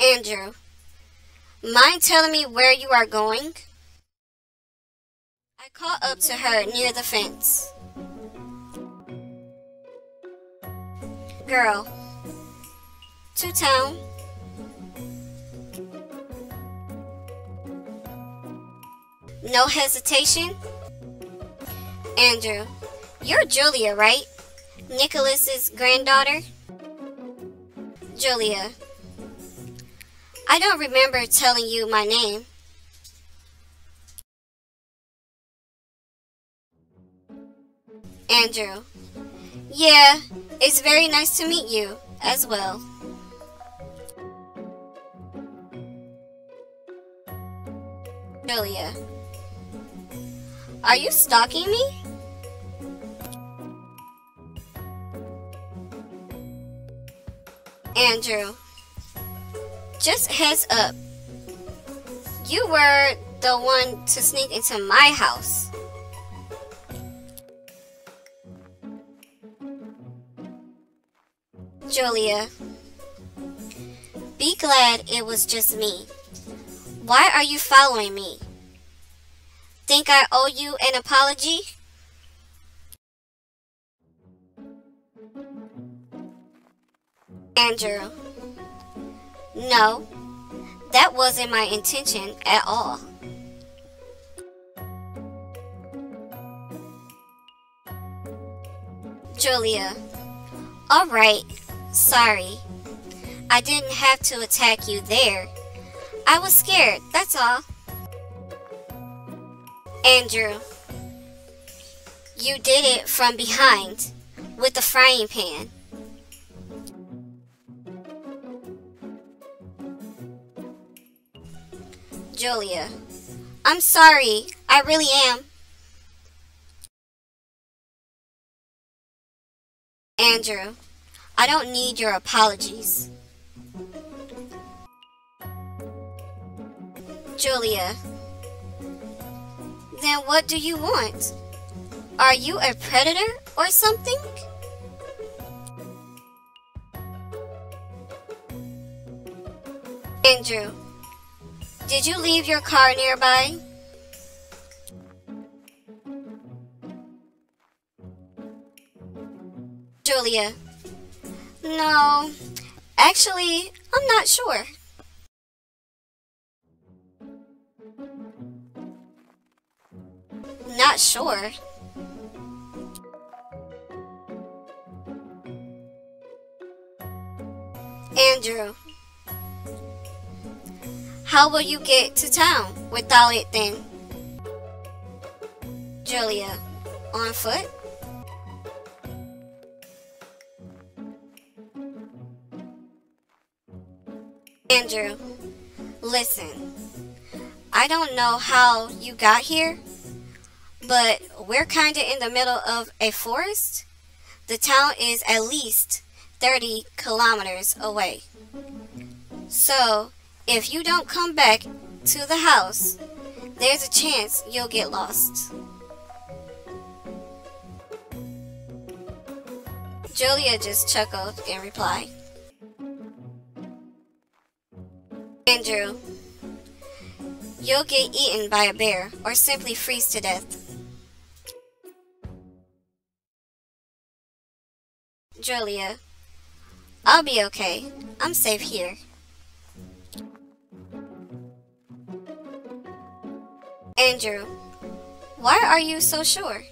Andrew, mind telling me where you are going? I caught up to her near the fence. Girl, to town. No hesitation? Andrew, you're Julia, right? Nicholas's granddaughter? Julia, I don't remember telling you my name. Andrew, yeah, it's very nice to meet you as well. Julia, are you stalking me? Andrew, just heads up. You were the one to sneak into my house. Julia, be glad it was just me. Why are you following me? Think I owe you an apology? Andrew, no, that wasn't my intention at all. Julia, alright, sorry. I didn't have to attack you there. I was scared, that's all. Andrew, you did it from behind with the frying pan. Julia, I'm sorry, I really am. Andrew, I don't need your apologies. Julia, then what do you want? Are you a predator or something? Andrew, did you leave your car nearby? Julia, no, actually, I'm not sure. Not sure? Andrew, how will you get to town without it then? Julia, on foot? Andrew, listen, I don't know how you got here, but we're kinda in the middle of a forest. The town is at least 30 kilometers away. So, if you don't come back to the house, there's a chance you'll get lost. Julia just chuckled in reply. Andrew, you'll get eaten by a bear or simply freeze to death. Julia, I'll be okay. I'm safe here. Andrew, why are you so sure?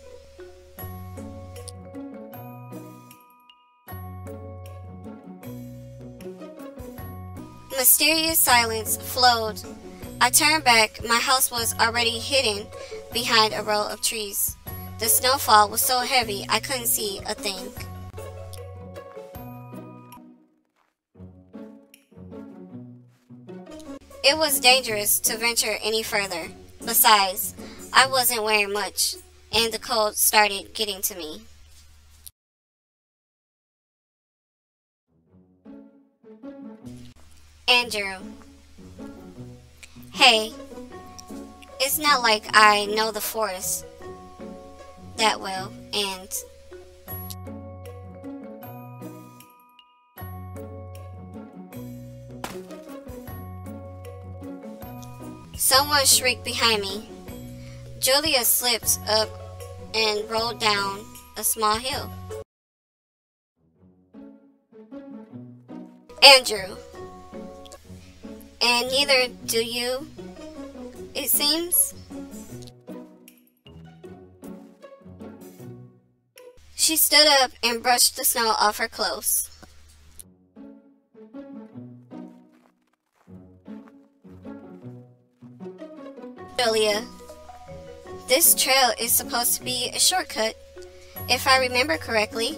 Mysterious silence flowed. I turned back. My house was already hidden behind a row of trees. The snowfall was so heavy I couldn't see a thing. It was dangerous to venture any further. Besides, I wasn't wearing much, and the cold started getting to me. Andrew, hey, it's not like I know the forest that well, and Someone shrieked behind me. Julia slipped up and rolled down a small hill. Andrew. And neither do you, it seems. She stood up and brushed the snow off her clothes. Julia, this trail is supposed to be a shortcut, if I remember correctly.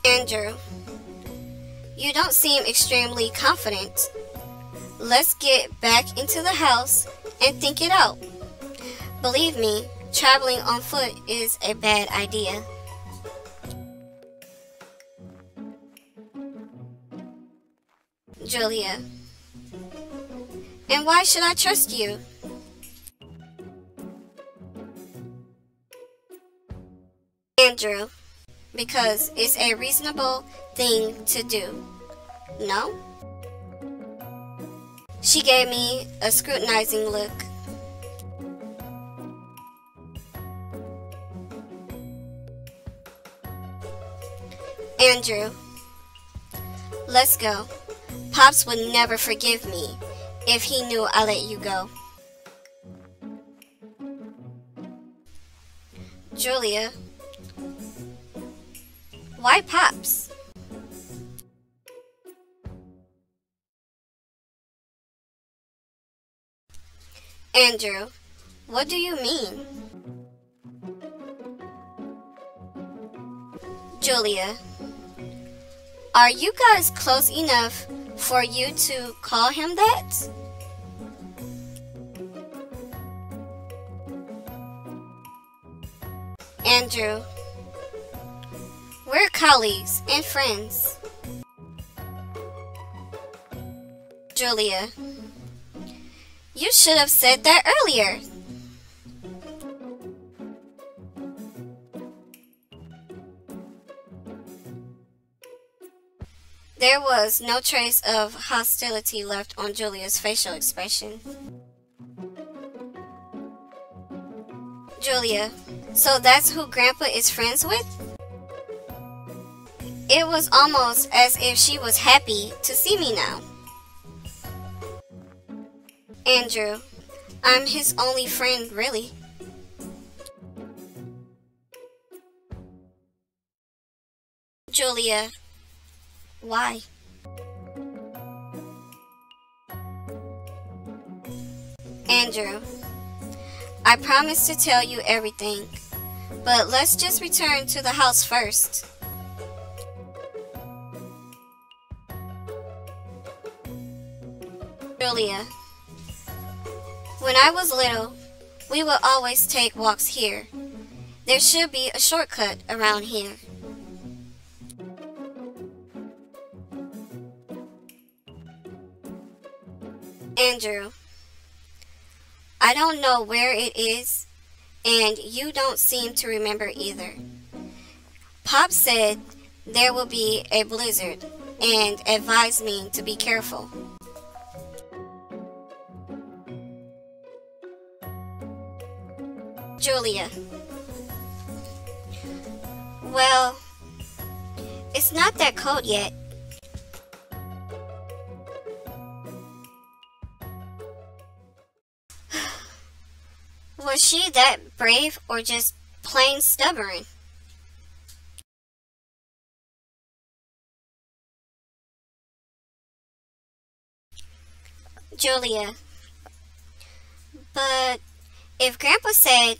Andrew, you don't seem extremely confident. Let's get back into the house and think it out. Believe me, traveling on foot is a bad idea. Julia, and why should I trust you? Andrew, because it's a reasonable thing to do. No? She gave me a scrutinizing look. Andrew, let's go. Pops would never forgive me if he knew I let you go. Julia, why Pops? Andrew, what do you mean? Julia, are you guys close enough for you to call him that? Andrew, we're colleagues and friends. Julia, you should have said that earlier. There was no trace of hostility left on Julia's facial expression. Julia, so that's who Grandpa is friends with? It was almost as if she was happy to see me now. Andrew, I'm his only friend, really. Julia, why? Andrew, I promise to tell you everything, but let's just return to the house first. Julia, when I was little, we would always take walks here. There should be a shortcut around here. Andrew, I don't know where it is, and you don't seem to remember either. Pop said there will be a blizzard and advised me to be careful. Julia, well, it's not that cold yet. Was she that brave or just plain stubborn? Julia, but if Grandpa said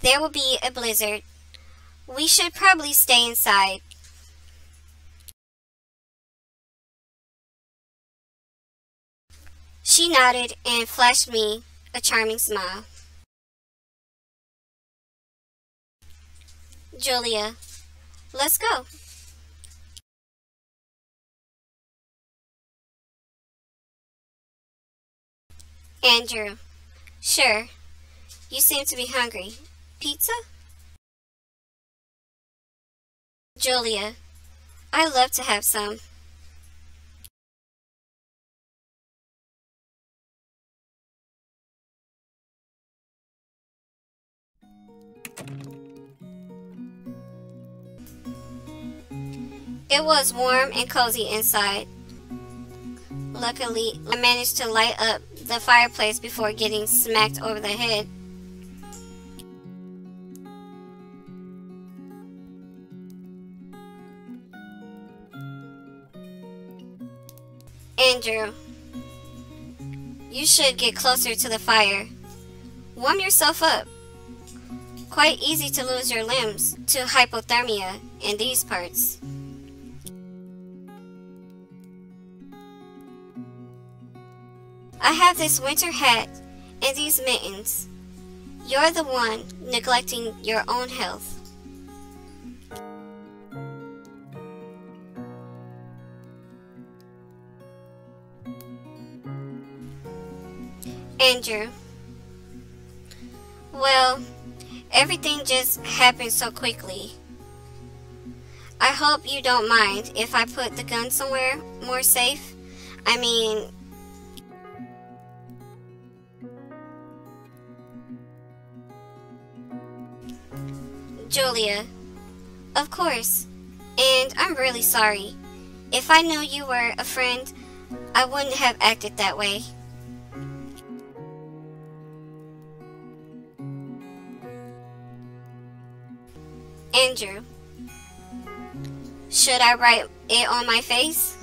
there will be a blizzard, we should probably stay inside. She nodded and flashed me a charming smile. Julia, let's go. Andrew, sure. You seem to be hungry. Pizza? Julia, I love to have some. It was warm and cozy inside. Luckily, I managed to light up the fireplace before getting smacked over the head. Andrew, you should get closer to the fire. Warm yourself up. Quite easy to lose your limbs to hypothermia in these parts. I have this winter hat and these mittens. You're the one neglecting your own health. Andrew, well, everything just happened so quickly. I hope you don't mind if I put the gun somewhere more safe. I mean, Julia, of course, and I'm really sorry. If I knew you were a friend, I wouldn't have acted that way. Andrew, should I write it on my face?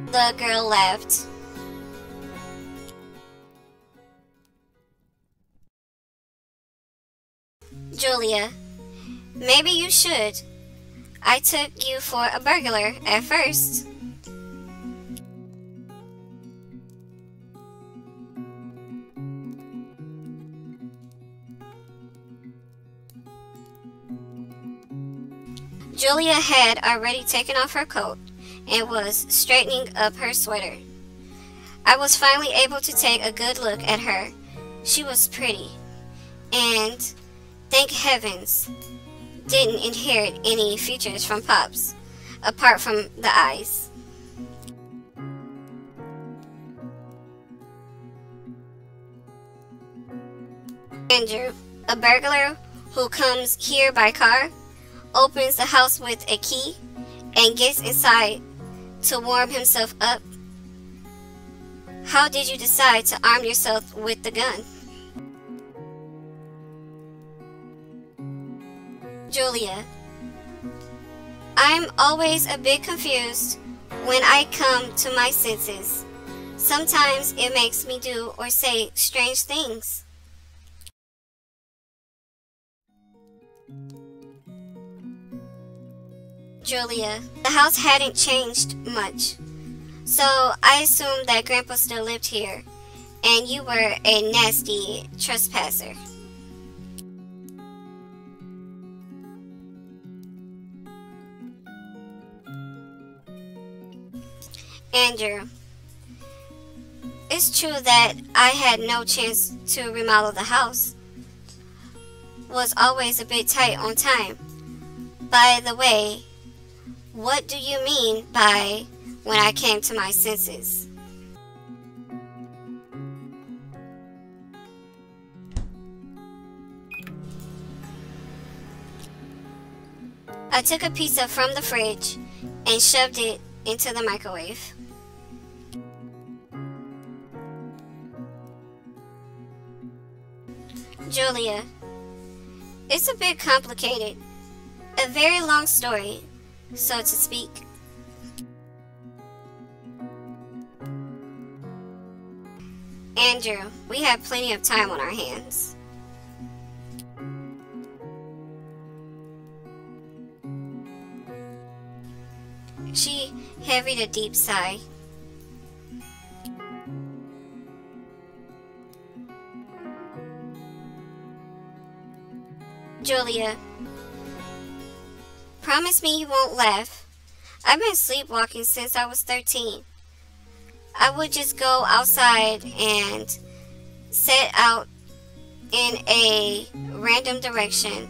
The girl laughed. Julia, maybe you should. I took you for a burglar at first. Julia had already taken off her coat and was straightening up her sweater. I was finally able to take a good look at her. She was pretty, and thank heavens, didn't inherit any features from Pops, apart from the eyes. Andrew, a burglar who comes here by car, opens the house with a key, and gets inside to warm himself up. How did you decide to arm yourself with the gun? Julia, I'm always a bit confused when I come to my senses. Sometimes it makes me do or say strange things. Julia, the house hadn't changed much, so I assumed that Grandpa still lived here, and you were a nasty trespasser. Andrew, it's true that I had no chance to remodel the house. Was always a bit tight on time. By the way, what do you mean by when I came to my senses? I took a pizza from the fridge and shoved it into the microwave. Julia, it's a bit complicated. A very long story, so to speak. Andrew, we have plenty of time on our hands. She heaved a deep sigh. Julia, promise me you won't laugh. I've been sleepwalking since I was 13. I would just go outside and set out in a random direction.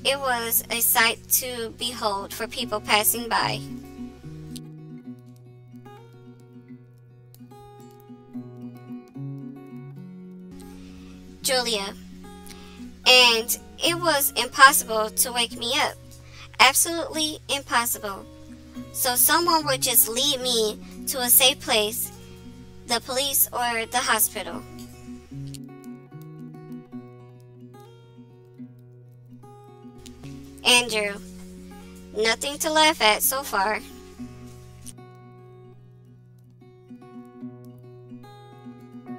It was a sight to behold for people passing by. Julia: and it was impossible to wake me up. Absolutely impossible. So someone would just lead me to a safe place, the police or the hospital. Andrew: nothing to laugh at so far.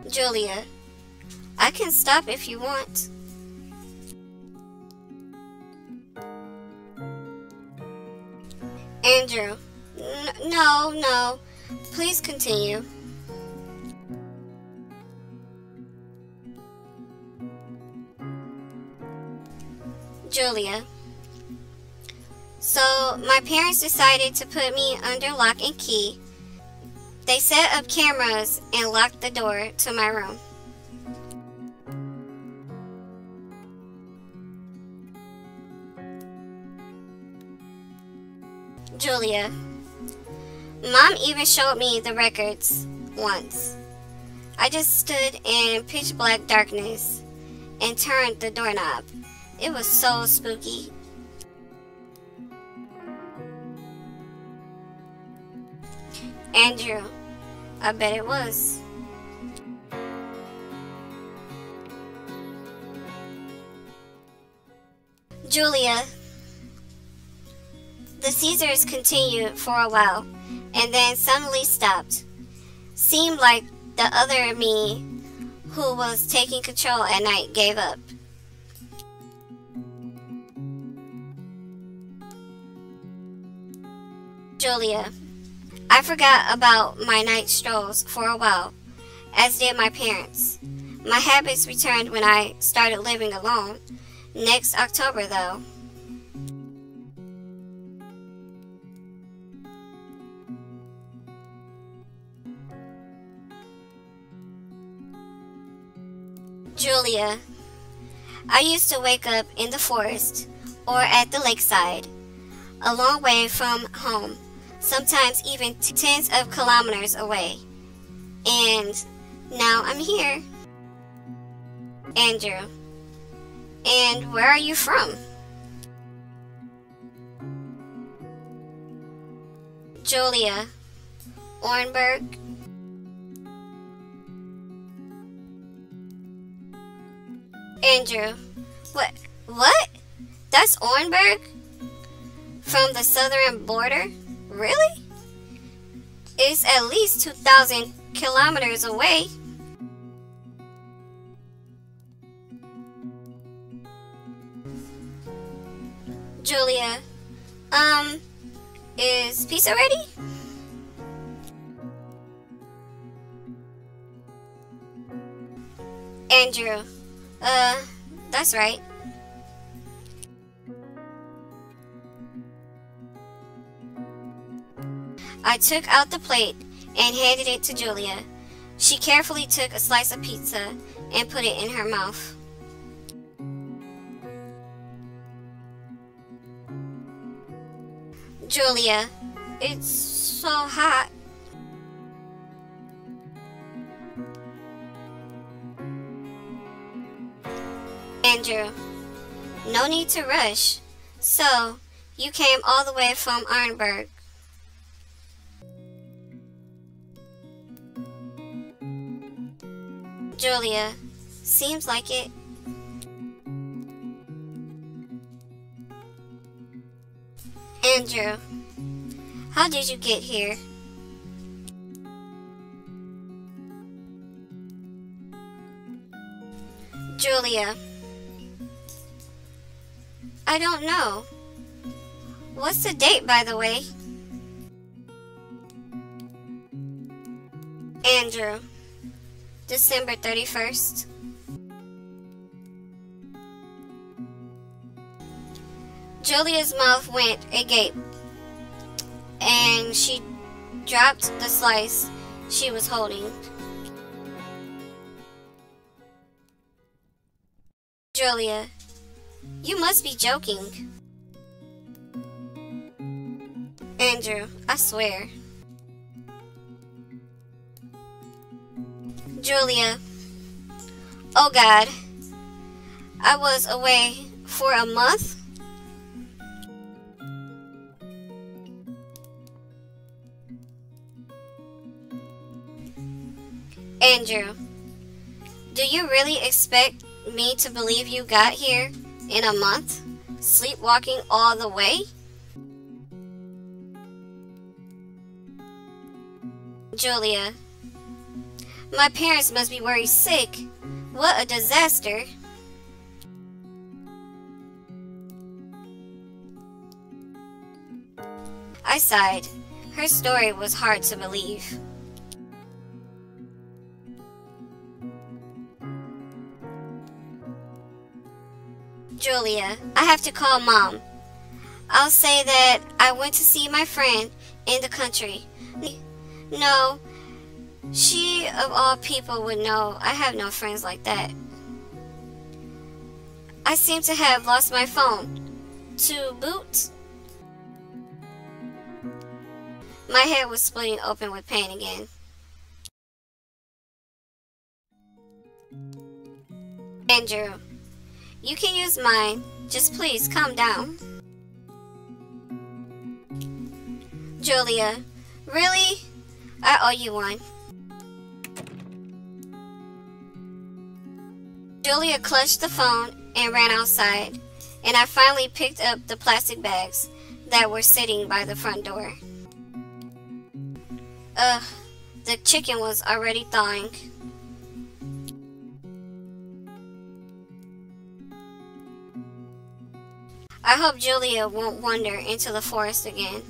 Julia: I can stop if you want. Andrew: no, please continue. Julia: so my parents decided to put me under lock and key. They set up cameras and locked the door to my room. Julia: Mom even showed me the records once. I just stood in pitch black darkness and turned the doorknob. It was so spooky. Andrew: I bet it was. Julia: the seizures continued for a while and then suddenly stopped. Seemed like the other me who was taking control at night gave up. Julia: I forgot about my night strolls for a while, as did my parents. My habits returned when I started living alone. Next October, though. Julia: I used to wake up in the forest or at the lakeside, a long way from home, sometimes even tens of kilometers away. And now I'm here. Andrew: and where are you from? Julia: Orenburg. Andrew: What? That's Orenburg? From the southern border? Really? It's at least 2,000 kilometers away. Julia: is pizza ready? Andrew: that's right. I took out the plate and handed it to Julia. She carefully took a slice of pizza and put it in her mouth. Julia: it's so hot. Andrew: no need to rush. So, you came all the way from Orenburg. Julia: seems like it. Andrew: how did you get here? Julia: I don't know. What's the date, by the way? Andrew: December 31st. Julia's mouth went agape, and she dropped the slice she was holding. Julia, you must be joking. Andrew, I swear. Julia, oh God, I was away for a month? Andrew, do you really expect me to believe you got here in a month, sleepwalking all the way? Julia, my parents must be worried sick. What a disaster. I sighed. Her story was hard to believe. Julia, I have to call Mom. I'll say that I went to see my friend in the country. No, she of all people would know. I have no friends like that. I seem to have lost my phone. To boot. My head was splitting open with pain again. Andrew, you can use mine. Just please calm down. Julia, really? I owe you one. Julia clutched the phone and ran outside, and I finally picked up the plastic bags that were sitting by the front door. The chicken was already thawing. I hope Julia won't wander into the forest again.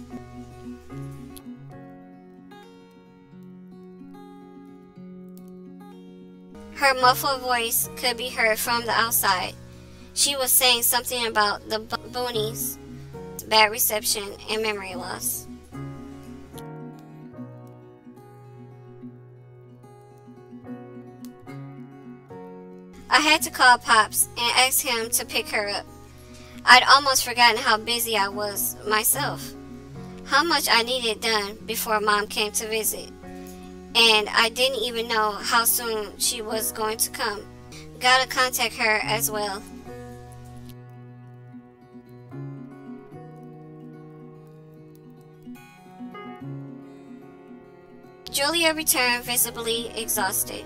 Her muffled voice could be heard from the outside. She was saying something about the boonies, bad reception, and memory loss. I had to call Pops and ask him to pick her up. I'd almost forgotten how busy I was myself, how much I needed done before Mom came to visit, and I didn't even know how soon she was going to come. Gotta contact her as well. Julia returned visibly exhausted.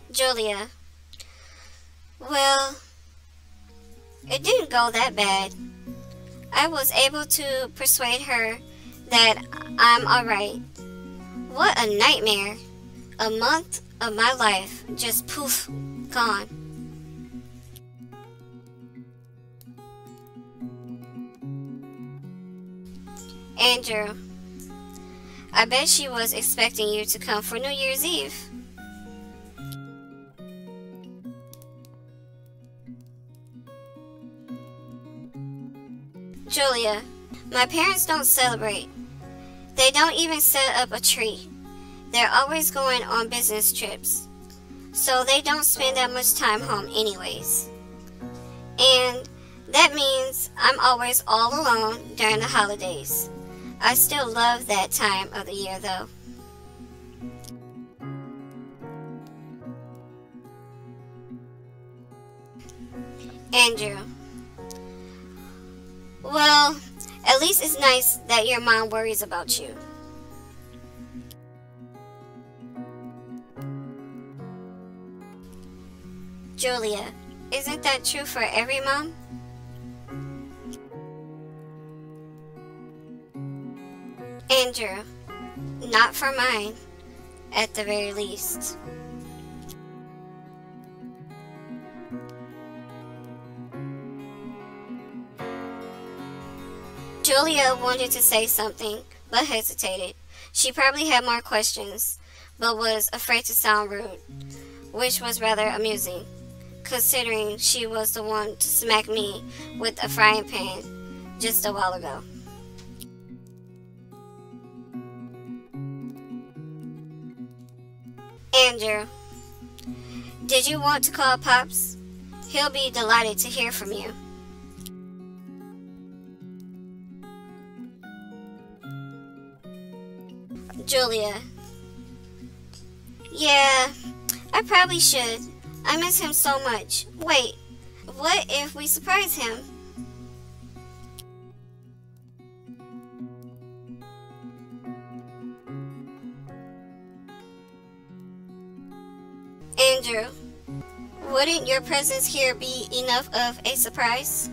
Julia, well, it didn't go that bad. I was able to persuade her that I'm alright. What a nightmare. A month of my life just poof, gone. Andrew, I bet she was expecting you to come for New Year's Eve. Julia, my parents don't celebrate. They don't even set up a tree. They're always going on business trips, so they don't spend that much time home anyways. And that means I'm always all alone during the holidays. I still love that time of the year though. Andrew, well, at least it's nice that your mom worries about you. Julia, isn't that true for every mom? Andrew, not for mine, at the very least. Julia wanted to say something, but hesitated. She probably had more questions, but was afraid to sound rude, which was rather amusing, considering she was the one to smack me with a frying pan just a while ago. Andrew, did you want to call Pops? He'll be delighted to hear from you. Julia, yeah, I probably should. I miss him so much. Wait, what if we surprise him? Andrew, wouldn't your presence here be enough of a surprise?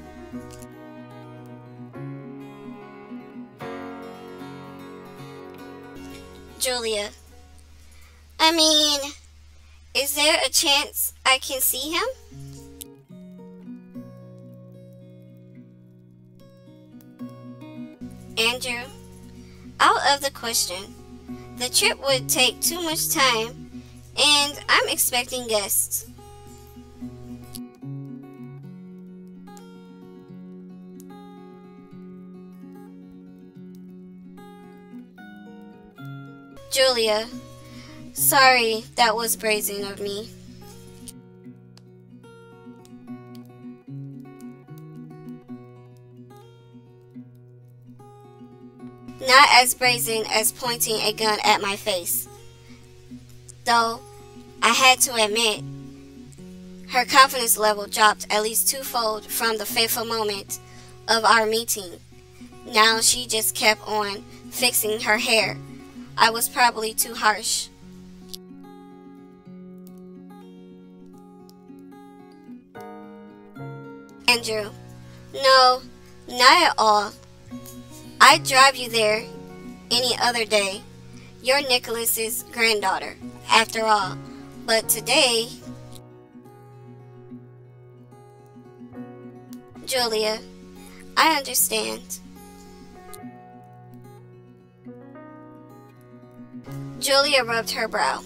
Julia, I mean, is there a chance I can see him? Andrew, out of the question. The trip would take too much time, and I'm expecting guests. Julia, sorry, that was brazen of me. Not as brazen as pointing a gun at my face. Though, I had to admit, her confidence level dropped at least twofold from the fateful moment of our meeting. Now she just kept on fixing her hair. I was probably too harsh. Andrew, no, not at all. I'd drive you there any other day. You're Nicholas's granddaughter, after all. But today, Julia, I understand. Julia rubbed her brow.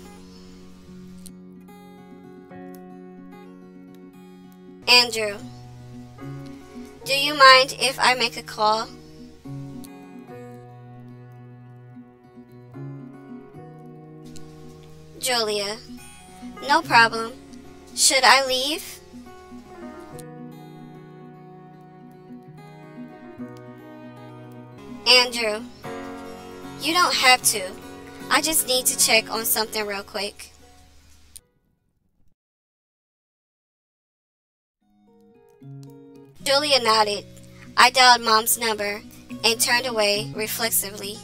Andrew, do you mind if I make a call? Julia, no problem. Should I leave? Andrew, you don't have to. I just need to check on something real quick. Julia nodded. I dialed Mom's number and turned away reflexively.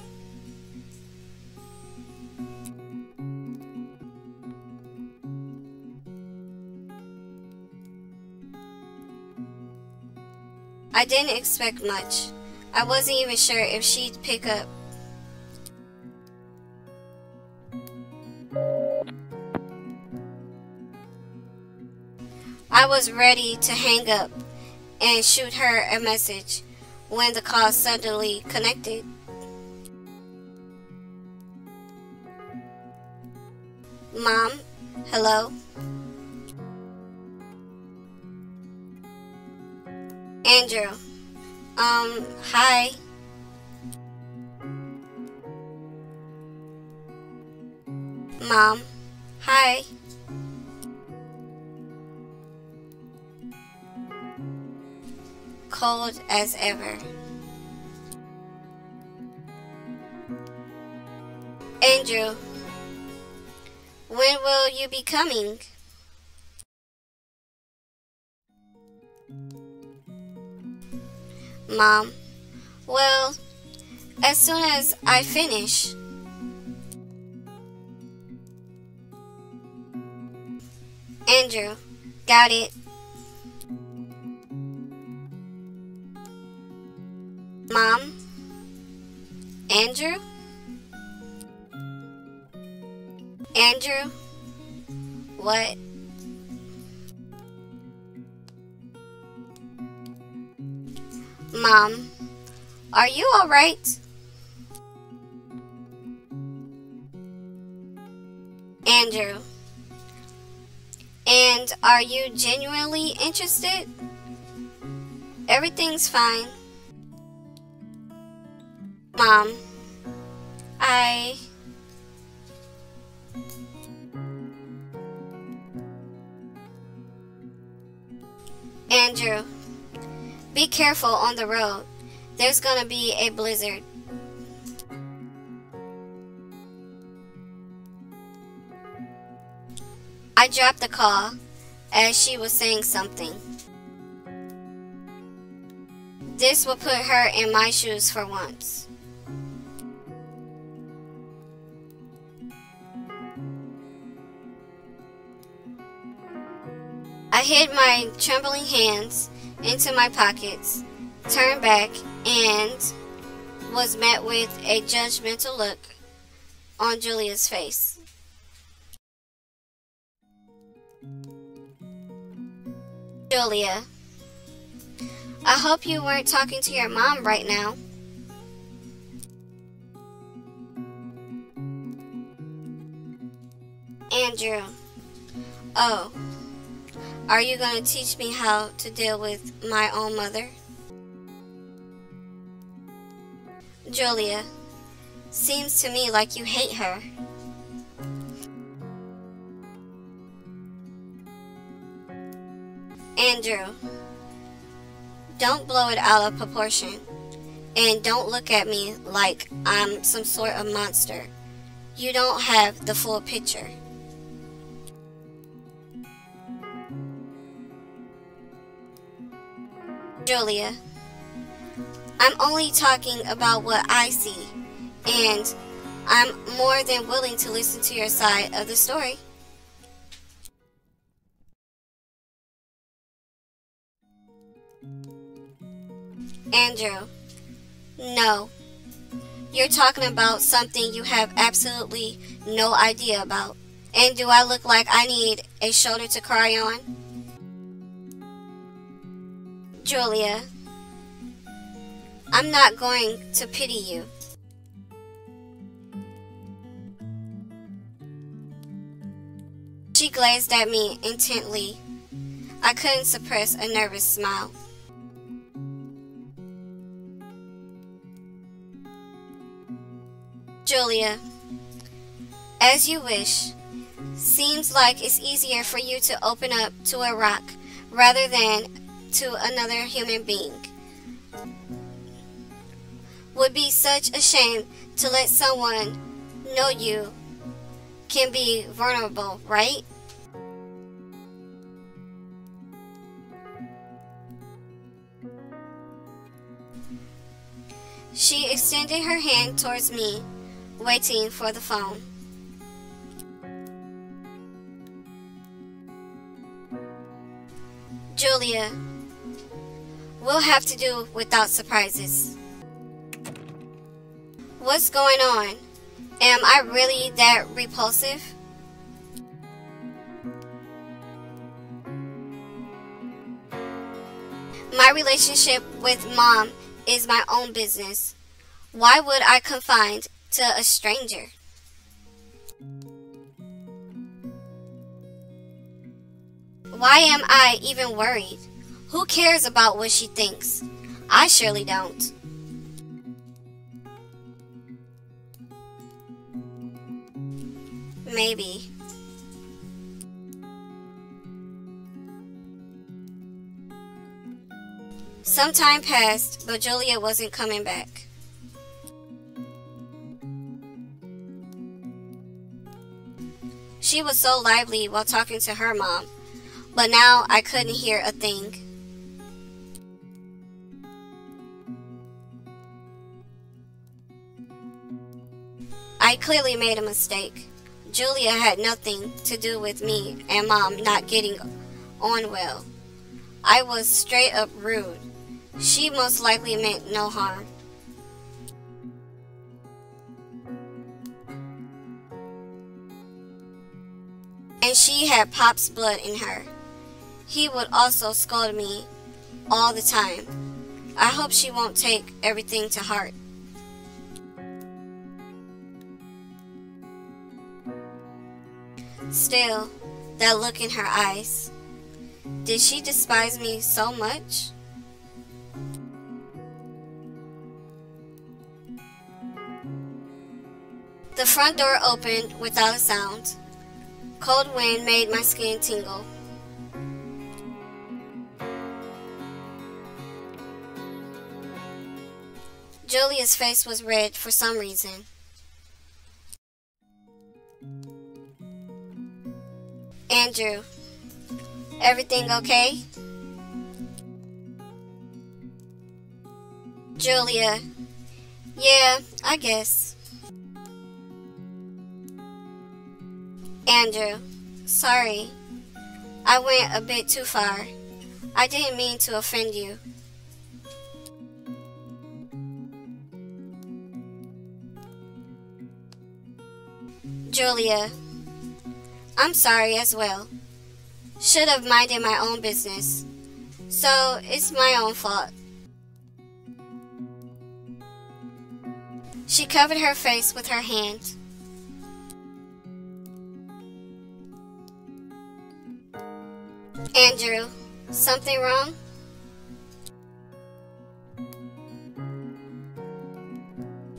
I didn't expect much. I wasn't even sure if she'd pick up. I was ready to hang up and shoot her a message when the call suddenly connected. Mom, hello? Andrew, hi. Mom, hi. Cold as ever. Andrew, when will you be coming? Mom, well, as soon as I finish. Andrew, got it. Mom? Andrew? Andrew? What? Mom, are you alright? Andrew, and are you genuinely interested? Everything's fine. Mom, Andrew, be careful on the road. There's gonna be a blizzard. I dropped the call as she was saying something. This will put her in my shoes for once. I hid my trembling hands into my pockets, turned back, and was met with a judgmental look on Julia's face. Julia, I hope you weren't talking to your mom right now. Andrew, oh, are you going to teach me how to deal with my own mother? Julia, seems to me like you hate her. Andrew, don't blow it out of proportion, and don't look at me like I'm some sort of monster. You don't have the full picture. Julia, I'm only talking about what I see, and I'm more than willing to listen to your side of the story. Andrew, no. You're talking about something you have absolutely no idea about. And do I look like I need a shoulder to cry on? Julia, I'm not going to pity you. She gazed at me intently. I couldn't suppress a nervous smile. Julia, as you wish. Seems like it's easier for you to open up to a rock rather than to another human being. Would be such a shame to let someone know you can be vulnerable, right? She extended her hand towards me, waiting for the phone. Julia, we'll have to do without surprises. What's going on? Am I really that repulsive? My relationship with Mom is my own business. Why would I confide to a stranger? Why am I even worried? Who cares about what she thinks? I surely don't. Maybe. Some time passed, but Julia wasn't coming back. She was so lively while talking to her mom, but now I couldn't hear a thing. I clearly made a mistake. Julia had nothing to do with me and Mom not getting on well. I was straight up rude. She most likely meant no harm. And she had Pop's blood in her. He would also scold me all the time. I hope she won't take everything to heart. Still, that look in her eyes. Did she despise me so much? The front door opened without a sound. Cold wind made my skin tingle. Julia's face was red for some reason. Andrew, everything okay? Julia, yeah, I guess. Andrew, sorry. I went a bit too far. I didn't mean to offend you. Julia, I'm sorry as well. Should have minded my own business. So it's my own fault. She covered her face with her hand. Andrew, something wrong?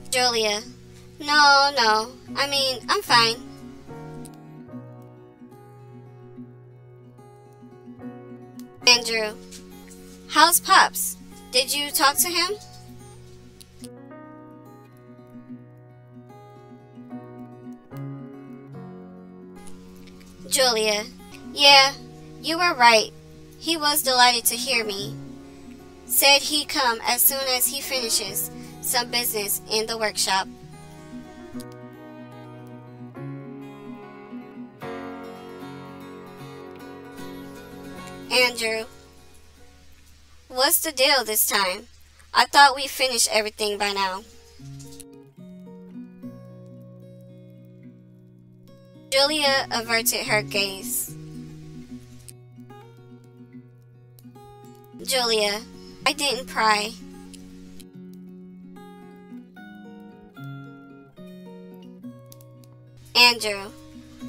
Julia, no, I mean, I'm fine. Andrew, how's Pops? Did you talk to him? Julia, yeah, you were right. He was delighted to hear me. Said he'd come as soon as he finishes some business in the workshop. Andrew, what's the deal this time? I thought we finished everything by now. Julia averted her gaze. Julia, I didn't pry. Andrew,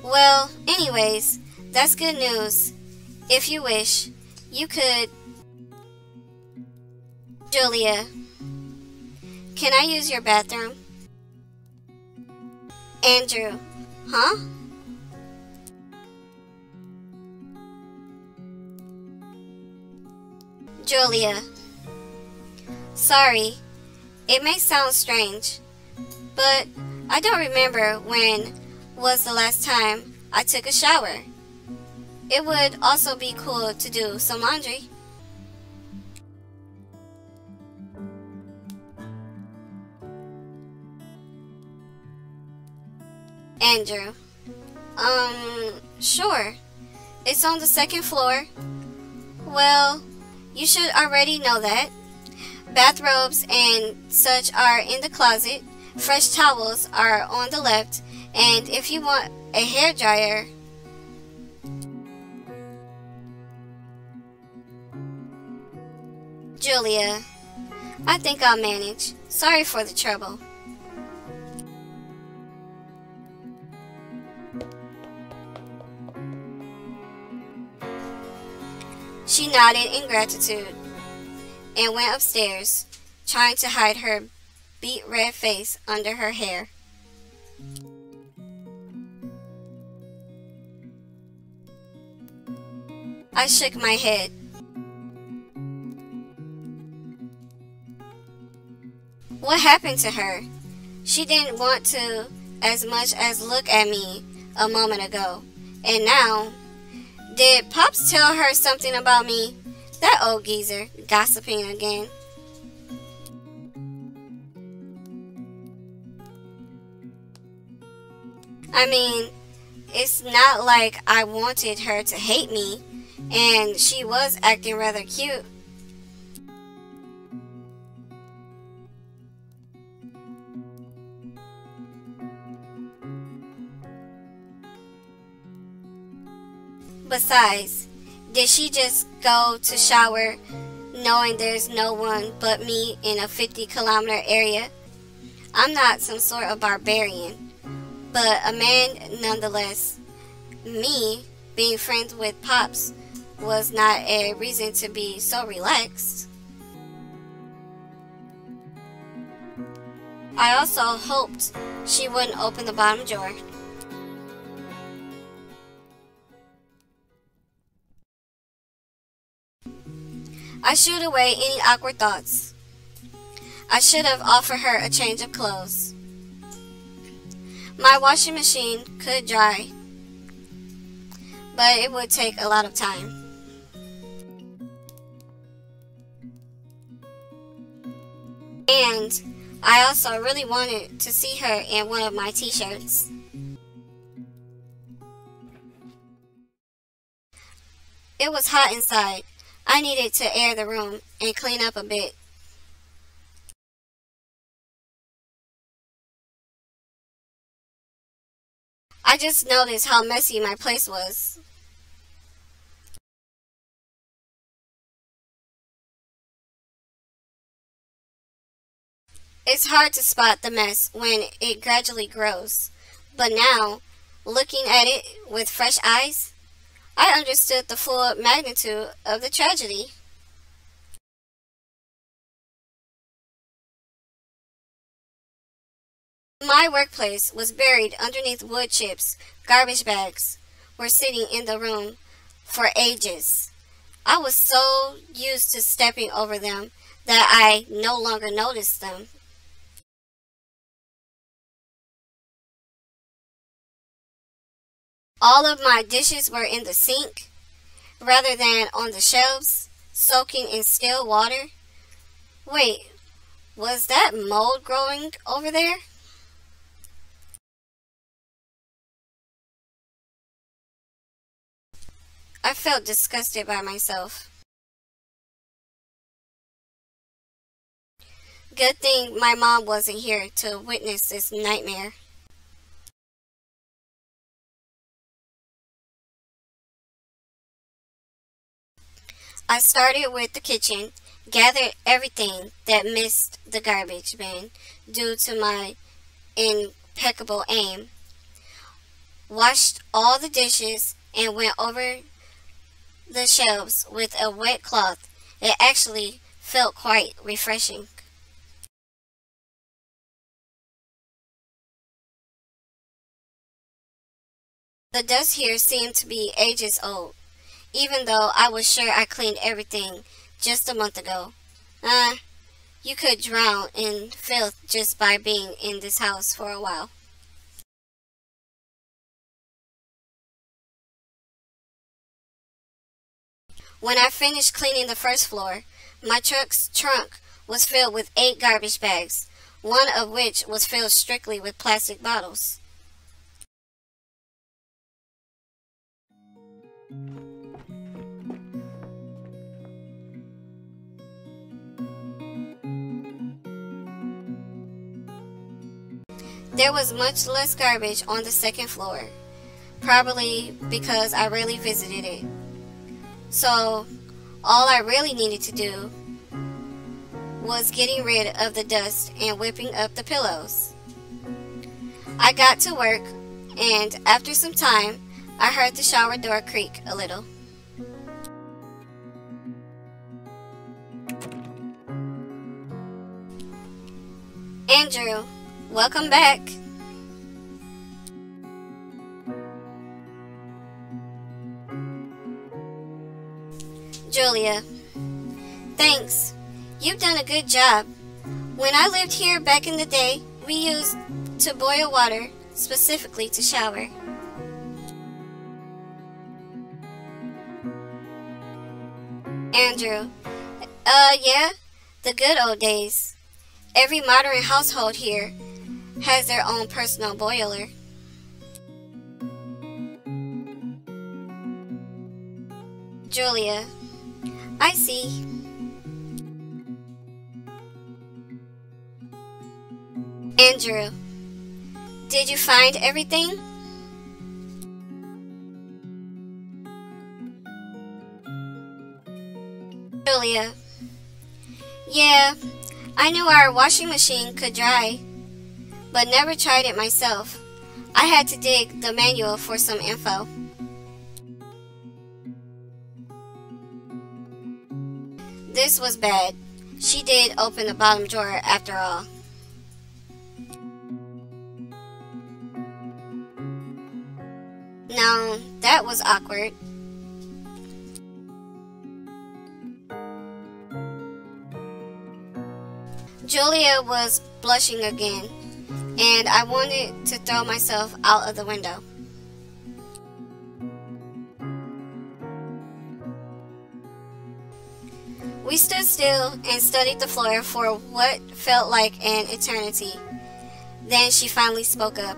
well, anyways, that's good news. If you wish, you could... Julia, can I use your bathroom? Andrew, huh? Julia, sorry, it may sound strange, but I don't remember when was the last time I took a shower. It would also be cool to do some laundry. Andrew, sure. It's on the second floor. Well, you should already know that. Bathrobes and such are in the closet. Fresh towels are on the left. And if you want a hairdryer... Julia, I think I'll manage. Sorry for the trouble. She nodded in gratitude and went upstairs, trying to hide her beet red face under her hair. I shook my head. What happened to her? She didn't want to as much as look at me a moment ago. And now, did Pops tell her something about me? That old geezer, gossiping again. I mean, it's not like I wanted her to hate me, and she was acting rather cute. Besides, did she just go to shower knowing there's no one but me in a 50-kilometer area? I'm not some sort of barbarian, but a man nonetheless. Me being friends with Pops was not a reason to be so relaxed. I also hoped she wouldn't open the bottom drawer. I shooed away any awkward thoughts. I should have offered her a change of clothes. My washing machine could dry, but it would take a lot of time. And I also really wanted to see her in one of my t-shirts. It was hot inside. I needed to air the room and clean up a bit. I just noticed how messy my place was. It's hard to spot the mess when it gradually grows, but now, looking at it with fresh eyes, I understood the full magnitude of the tragedy. My workplace was buried underneath wood chips. Garbage bags were sitting in the room for ages. I was so used to stepping over them that I no longer noticed them. All of my dishes were in the sink rather than on the shelves, soaking in still water. Wait, was that mold growing over there? I felt disgusted by myself. Good thing my mom wasn't here to witness this nightmare. I started with the kitchen, gathered everything that missed the garbage bin due to my impeccable aim, washed all the dishes, and went over the shelves with a wet cloth. It actually felt quite refreshing. The dust here seemed to be ages old, even though I was sure I cleaned everything just a month ago. You could drown in filth just by being in this house for a while. When I finished cleaning the first floor, my truck's trunk was filled with 8 garbage bags, one of which was filled strictly with plastic bottles. There was much less garbage on the second floor, probably because I rarely visited it. So, all I really needed to do was getting rid of the dust and whipping up the pillows. I got to work, and after some time, I heard the shower door creak a little. Andrew, welcome back. Julia, thanks. You've done a good job. When I lived here back in the day, we used to boil water specifically to shower. Andrew, yeah, the good old days. Every modern household here has their own personal boiler. Julia, I see. Andrew, did you find everything? Julia, yeah, I knew our washing machine could dry, but never tried it myself. I had to dig the manual for some info. This was bad. She did open the bottom drawer after all. No, that was awkward. Julia was blushing again, and I wanted to throw myself out of the window. We stood still and studied the floor for what felt like an eternity. Then she finally spoke up.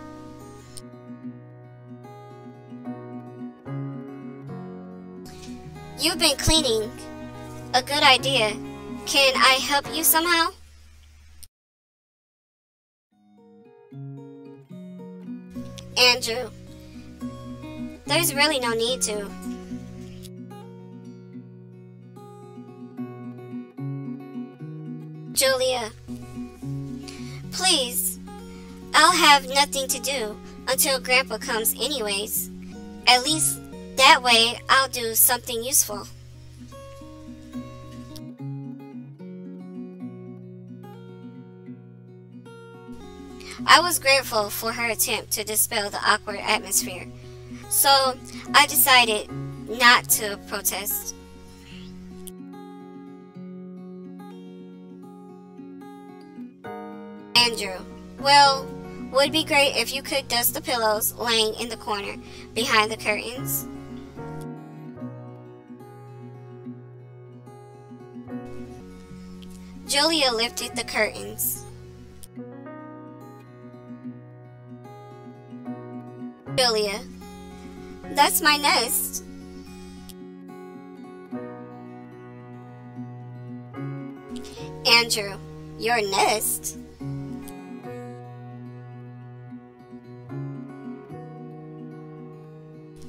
"You've been cleaning. A good idea. Can I help you somehow?" "Andrew, there's really no need to." "Julia, please, I'll have nothing to do until Grandpa comes anyways. At least that way I'll do something useful." I was grateful for her attempt to dispel the awkward atmosphere, so I decided not to protest. "Andrew, well, would be great if you could dust the pillows laying in the corner behind the curtains." Julia lifted the curtains. "Julia, that's my nest." "Andrew, your nest?"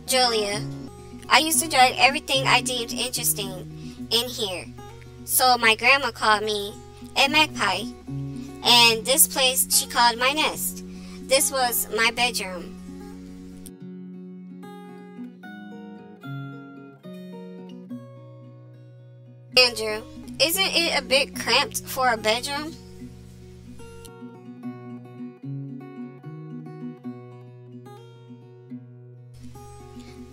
"Julia, I used to drag everything I deemed interesting in here, so my grandma called me a magpie, and this place she called my nest. This was my bedroom." "Andrew, isn't it a bit cramped for a bedroom?"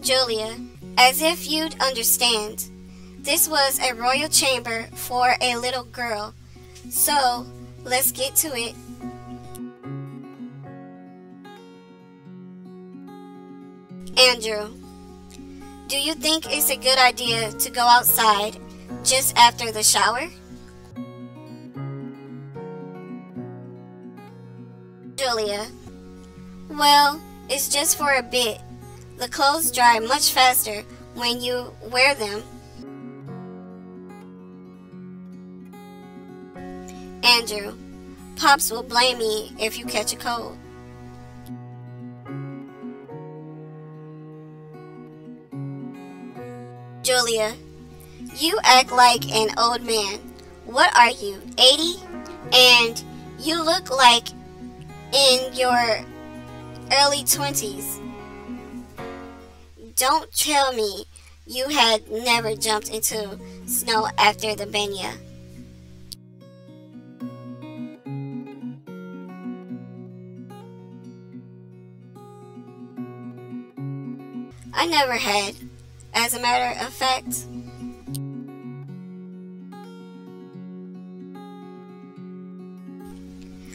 "Julia, as if you'd understand. This was a royal chamber for a little girl, so let's get to it." "Andrew, do you think it's a good idea to go outside just after the shower?" "Julia, well, it's just for a bit. The clothes dry much faster when you wear them." "Andrew, Pops will blame me if you catch a cold." "Julia, you act like an old man. What are you, 80? And you look like in your early 20s. Don't tell me you had never jumped into snow after the banya." "I never had, as a matter of fact."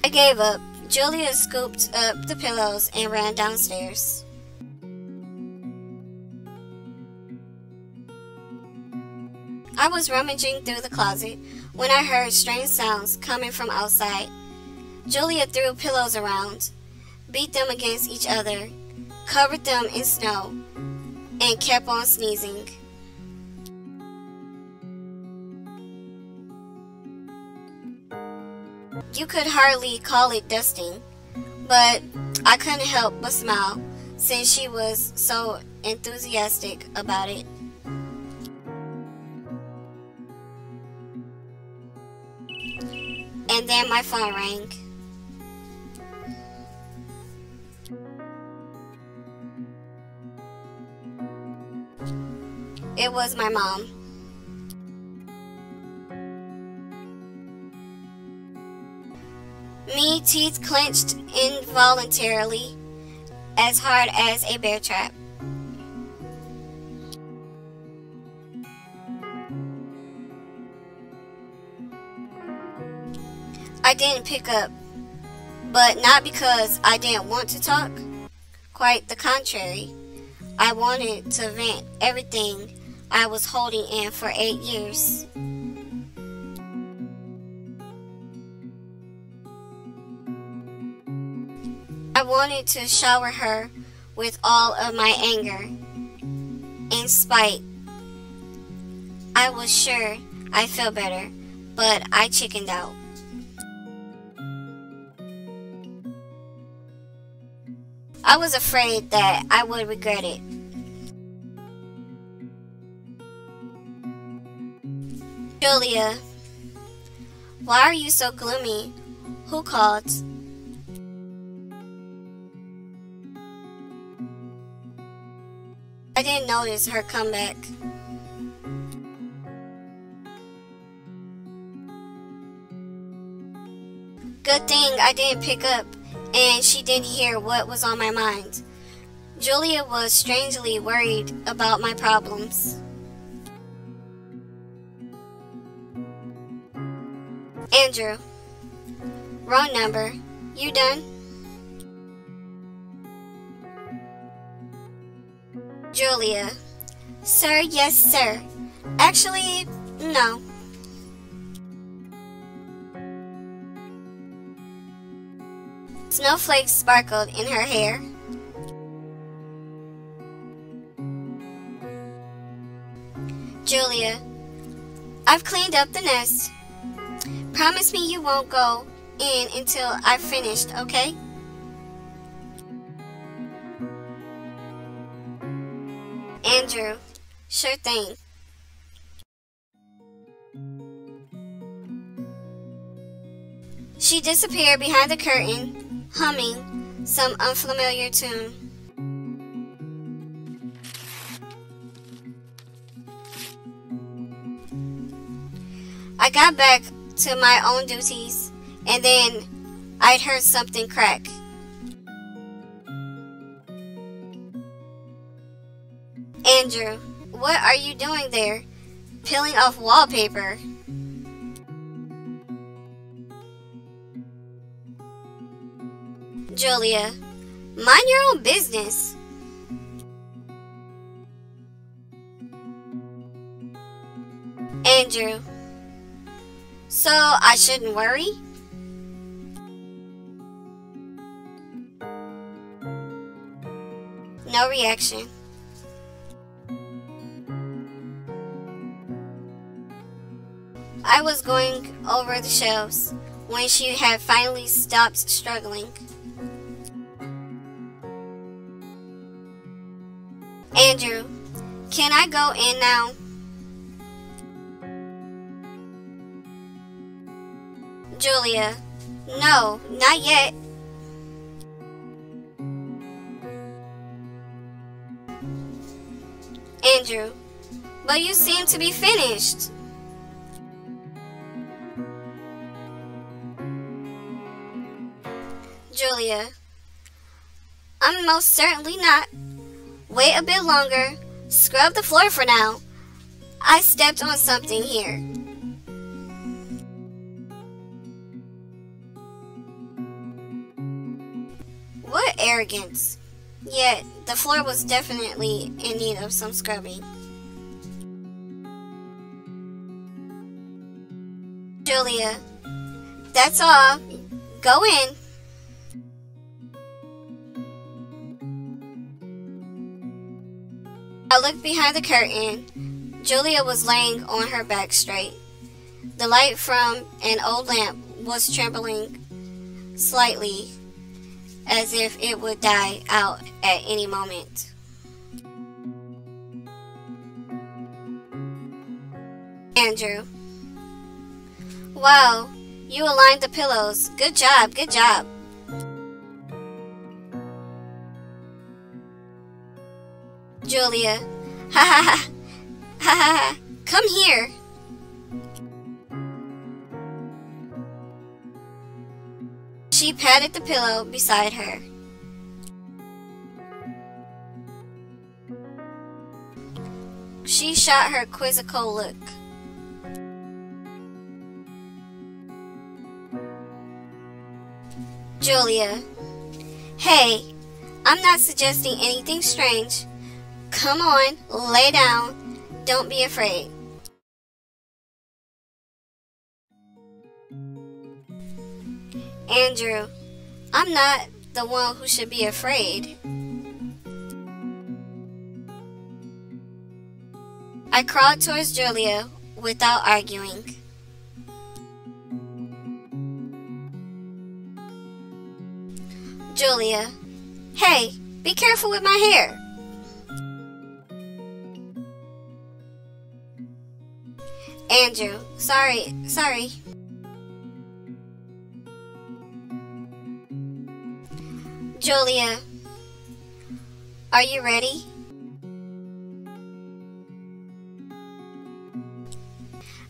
I gave up. Julia scooped up the pillows and ran downstairs. I was rummaging through the closet when I heard strange sounds coming from outside. Julia threw pillows around, beat them against each other, covered them in snow, and kept on sneezing. You could hardly call it dusting, but I couldn't help but smile since she was so enthusiastic about it. And then my phone rang. It was my mom. Me, teeth clenched involuntarily, as hard as a bear trap. I didn't pick up, but not because I didn't want to talk. Quite the contrary. I wanted to vent everything I was holding in for 8 years. I wanted to shower her with all of my anger and spite. I was sure I'd feel better, but I chickened out. I was afraid that I would regret it. Julia, why are you so gloomy? Who called? I didn't notice her comeback. Good thing I didn't pick up and she didn't hear what was on my mind. Julia was strangely worried about my problems. Andrew, wrong number. You done? Julia, sir, yes, sir. Actually, no. Snowflakes sparkled in her hair. Julia, I've cleaned up the nest. Promise me you won't go in until I've finished, okay? Andrew, sure thing. She disappeared behind the curtain, humming some unfamiliar tune. I got back to my own duties, and then I'd heard something crack. Andrew, what are you doing there? Peeling off wallpaper. Julia, mind your own business. Andrew, so I shouldn't worry? No reaction. I was going over the shelves when she had finally stopped struggling. Andrew, can I go in now? Julia, no, not yet. Andrew, but you seem to be finished. Julia, I'm most certainly not. Wait a bit longer. Scrub the floor for now. I stepped on something here. What arrogance. Yet, the floor was definitely in need of some scrubbing. Julia, that's all. Go in. I looked behind the curtain. Julia was laying on her back straight. The light from an old lamp was trembling slightly, as if it would die out at any moment. Andrew, wow, you aligned the pillows. Good job, good job. Julia, ha ha ha, ha ha ha, come here. She patted the pillow beside her. She shot her quizzical look. Julia, hey, I'm not suggesting anything strange. Come on, lay down. Don't be afraid. Andrew, I'm not the one who should be afraid. I crawled towards Julia without arguing. Julia, hey, be careful with my hair. Andrew, sorry. Julia, are you ready?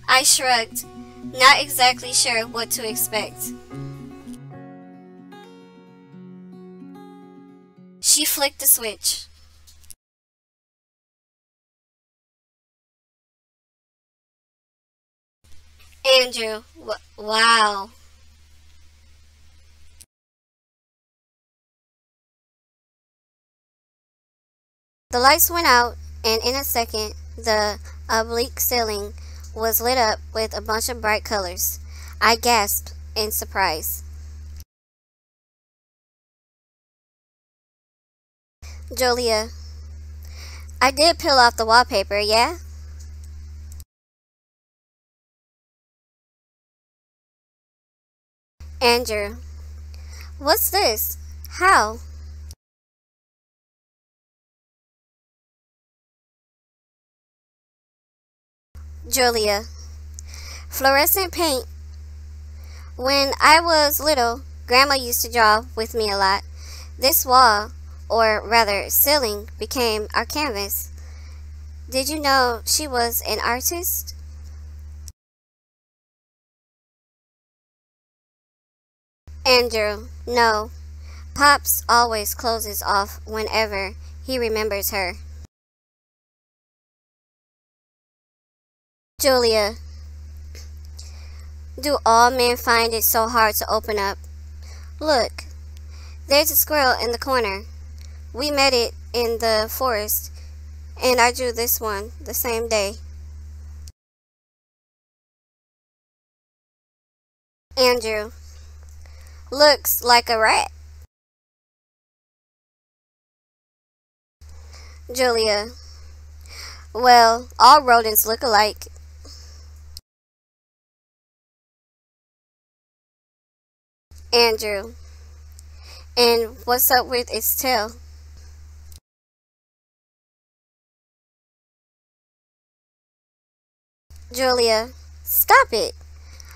I shrugged, not exactly sure what to expect. She flicked the switch. Andrew, wow. The lights went out, and in a second, the oblique ceiling was lit up with a bunch of bright colors. I gasped in surprise. Julia, I did peel off the wallpaper, yeah? Andrew, what's this? How? Julia, fluorescent paint. When I was little, Grandma used to draw with me a lot. This wall, or rather ceiling, became our canvas. Did you know she was an artist? Andrew, no. Pops always closes off whenever he remembers her. Julia, do all men find it so hard to open up? Look, there's a squirrel in the corner. We met it in the forest, and I drew this one the same day. Andrew, looks like a rat. Julia, well, all rodents look alike. Andrew, and what's up with its tail? Julia, stop it.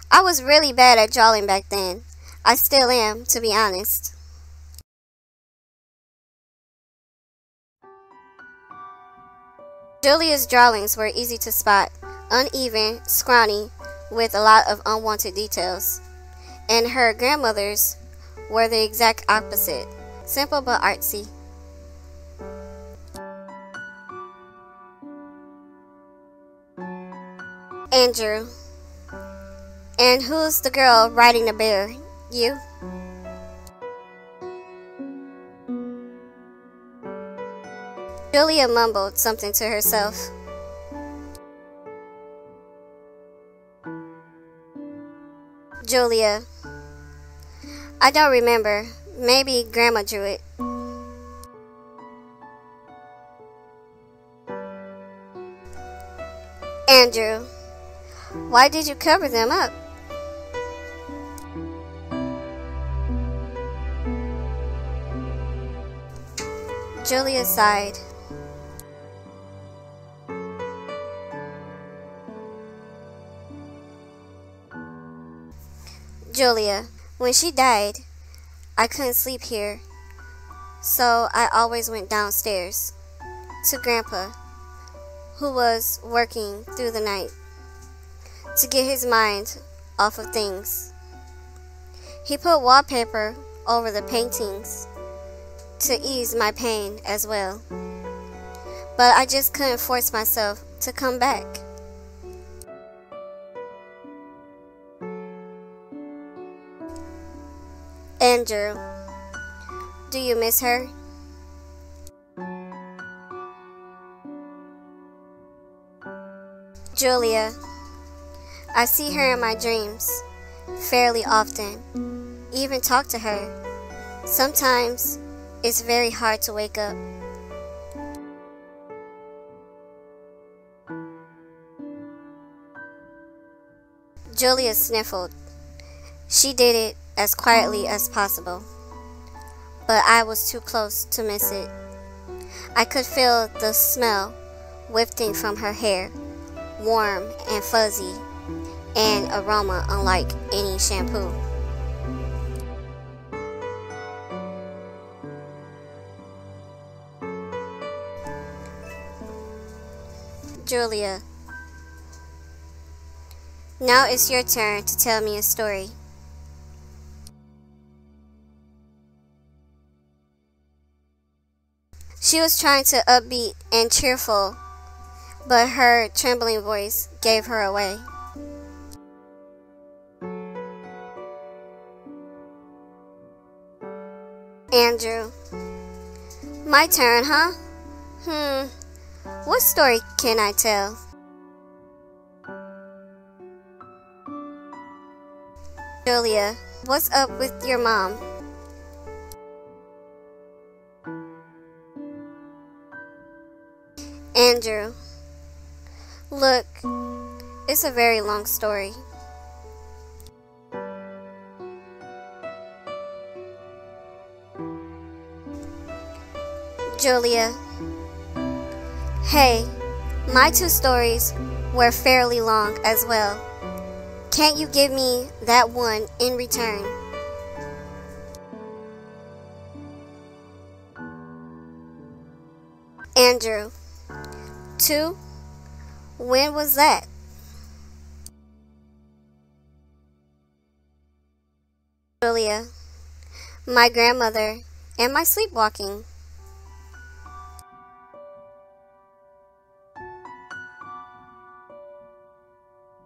I was really bad at drawing back then. I still am, to be honest. Julia's drawings were easy to spot, uneven, scrawny, with a lot of unwanted details. And her grandmother's were the exact opposite, simple but artsy. Andrew, and who's the girl riding the bear? You? Julia mumbled something to herself. Julia, I don't remember. Maybe Grandma drew it. Andrew, why did you cover them up? Julia sighed. Julia, when she died, I couldn't sleep here, so I always went downstairs to Grandpa, who was working through the night to get his mind off of things. He put wallpaper over the paintings to ease my pain as well, but I just couldn't force myself to come back. Andrew, do you miss her? Julia, I see her in my dreams fairly often, even talk to her. Sometimes it's very hard to wake up. Julia sniffled. She did it as quietly as possible, but I was too close to miss it. I could feel the smell wafting from her hair, warm and fuzzy, and aroma unlike any shampoo. Julia, now it's your turn to tell me a story. She was trying to upbeat and cheerful, but her trembling voice gave her away. Andrew, my turn, huh? What story can I tell? Julia, what's up with your mom? Andrew, look, it's a very long story. Julia, hey, my two stories were fairly long as well. Can't you give me that one in return? Andrew, 2? When was that? Julia, my grandmother and my sleepwalking.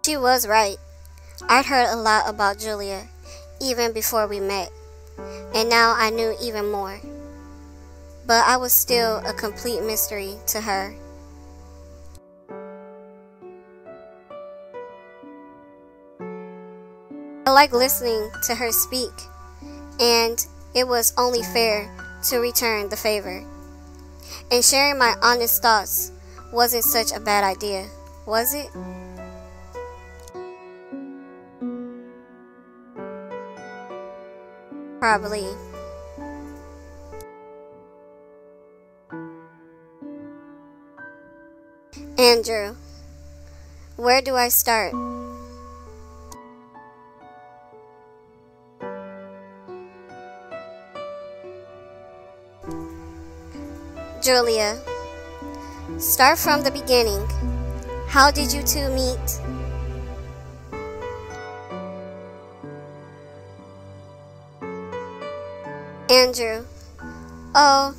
She was right. I'd heard a lot about Julia, even before we met, and now I knew even more. But I was still a complete mystery to her. I like listening to her speak, and it was only fair to return the favor. And sharing my honest thoughts wasn't such a bad idea, was it? Probably. Andrew, where do I start? Julia, start from the beginning. How did you two meet? Andrew, oh,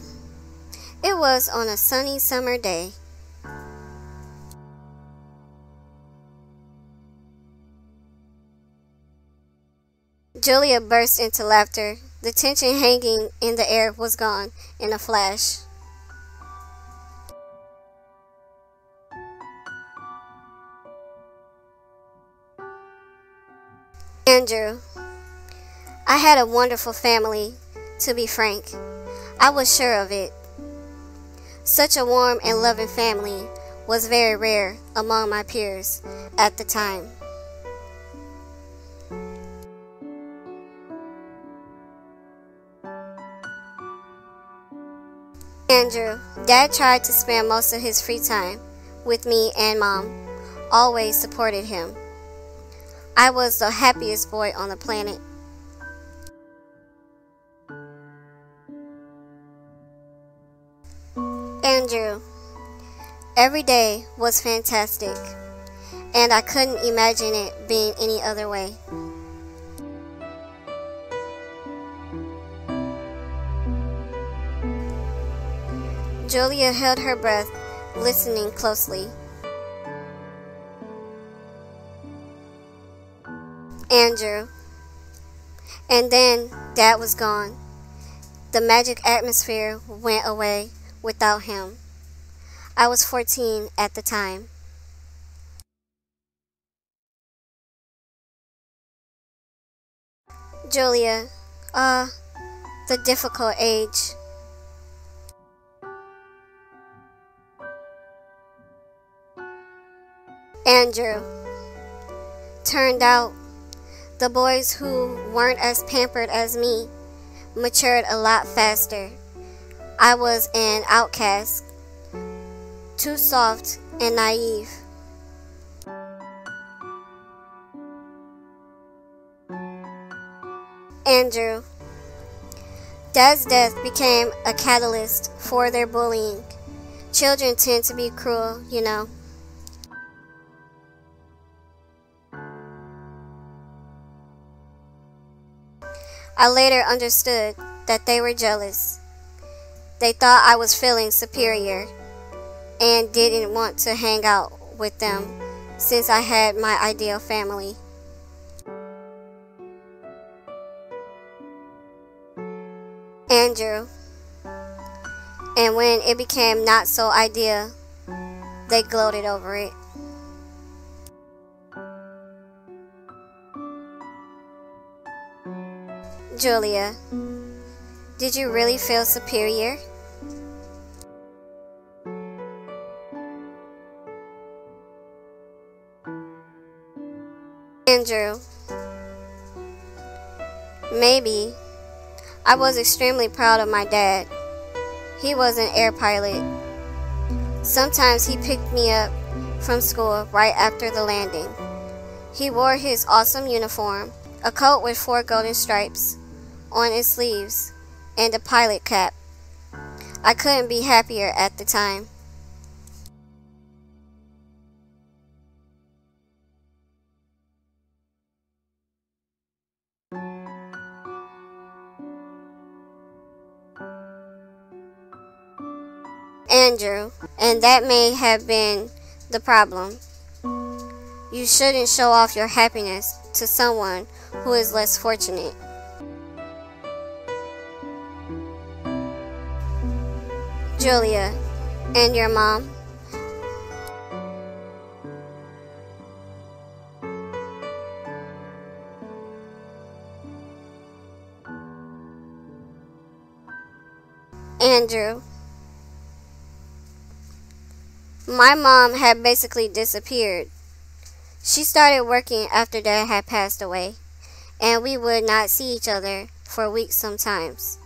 it was on a sunny summer day. Julia burst into laughter. The tension hanging in the air was gone in a flash. Andrew, I had a wonderful family, to be frank. I was sure of it. Such a warm and loving family was very rare among my peers at the time. Andrew, Dad tried to spend most of his free time with me, and Mom always supported him. I was the happiest boy on the planet. Andrew, every day was fantastic, and I couldn't imagine it being any other way. Julia held her breath, listening closely. Andrew, and then Dad was gone. The magic atmosphere went away without him. I was 14 at the time. Julia, the difficult age. Andrew. Turned out, the boys who weren't as pampered as me matured a lot faster. I was an outcast, too soft and naive. Andrew. Dad's death became a catalyst for their bullying. Children tend to be cruel, you know. I later understood that they were jealous. They thought I was feeling superior and didn't want to hang out with them since I had my ideal family. Andrew. And when it became not so ideal, they gloated over it. Julia, did you really feel superior? Andrew, maybe. I was extremely proud of my dad. He was an air pilot. Sometimes he picked me up from school right after the landing. He wore his awesome uniform, a coat with 4 golden stripes on its sleeves, and a pilot cap. I couldn't be happier at the time. Andrew, and that may have been the problem. You shouldn't show off your happiness to someone who is less fortunate. Julia, and your mom? Andrew. My mom had basically disappeared. She started working after Dad had passed away, and we would not see each other for weeks sometimes.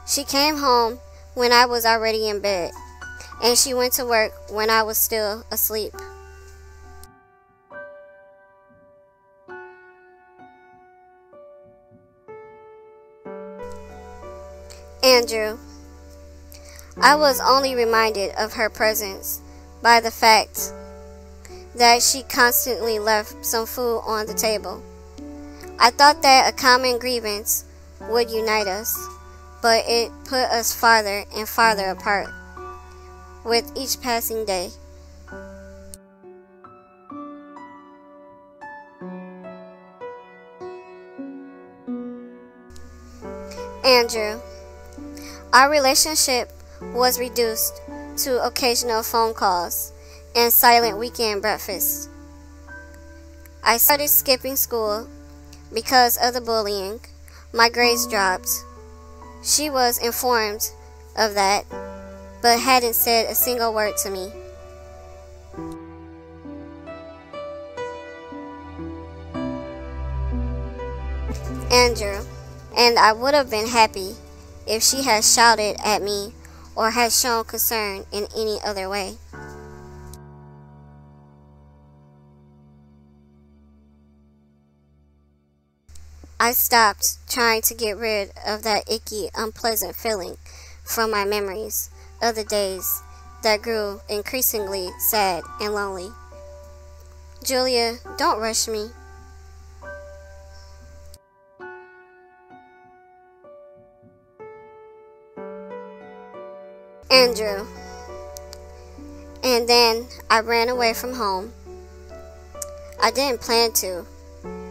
She came home when I was already in bed, and she went to work when I was still asleep. Andrew. I was only reminded of her presence by the fact that she constantly left some food on the table. I thought that a common grievance would unite us, but it put us farther and farther apart with each passing day. Andrew. Our relationship was reduced to occasional phone calls and silent weekend breakfasts. I started skipping school because of the bullying. My grades dropped. She was informed of that, but hadn't said a single word to me. Andrew, and I would have been happy if she had shouted at me or had shown concern in any other way. I stopped trying to get rid of that icky, unpleasant feeling from my memories of the days that grew increasingly sad and lonely. Julia, don't rush me. Andrew. And then I ran away from home. I didn't plan to.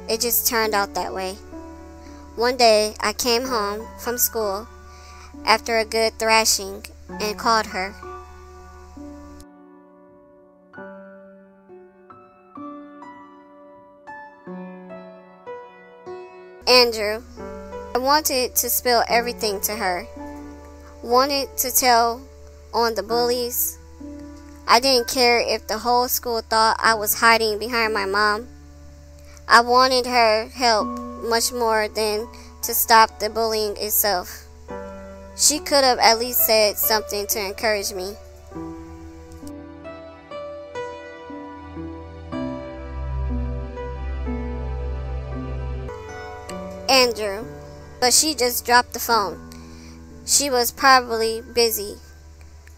It just turned out that way. One day I came home from school after a good thrashing and called her. Andrew, I wanted to spill everything to her. Wanted to tell on the bullies. I didn't care if the whole school thought I was hiding behind my mom. I wanted her help much more than to stop the bullying itself. She could have at least said something to encourage me. Andrew, but she just dropped the phone. She was probably busy,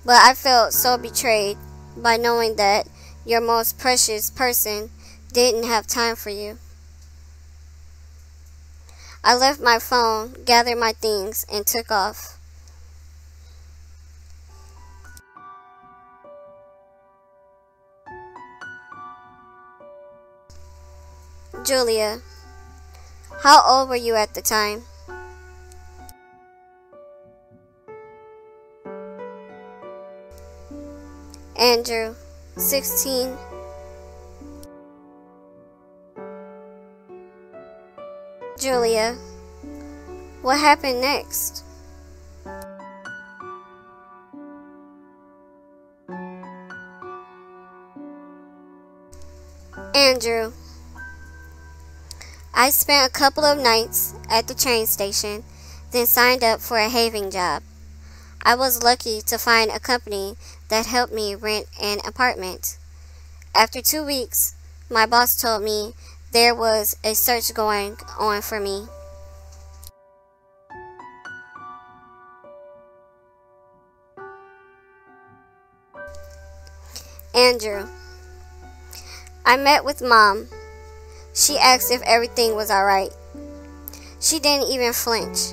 but I felt so betrayed by knowing that your most precious person didn't have time for you. I left my phone, gathered my things, and took off. Julia, how old were you at the time? Andrew, 16. Julia, what happened next? Andrew, I spent a couple of nights at the train station, then signed up for a having job. I was lucky to find a company that helped me rent an apartment. After 2 weeks, my boss told me there was a search going on for me. Andrew, I met with Mom. She asked if everything was alright. She didn't even flinch.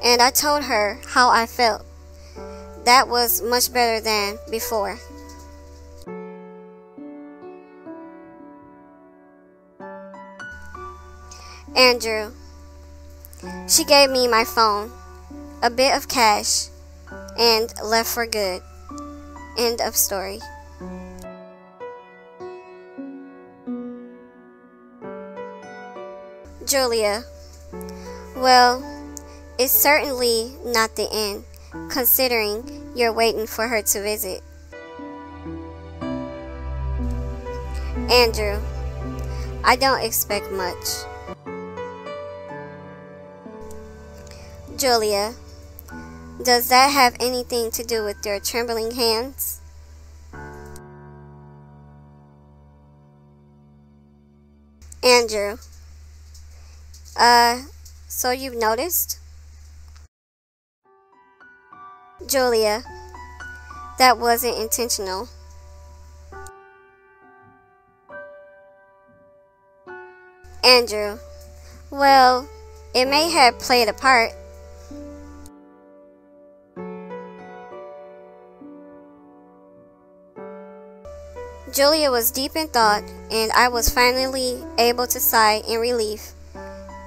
And I told her how I felt. That was much better than before. Andrew, she gave me my phone, a bit of cash, and left for good. End of story. Julia, well, it's certainly not the end, considering you're waiting for her to visit. Andrew, I don't expect much. Julia, does that have anything to do with your trembling hands? Andrew, so you've noticed? Julia, that wasn't intentional. Andrew, well, it may have played a part. Julia was deep in thought, and I was finally able to sigh in relief.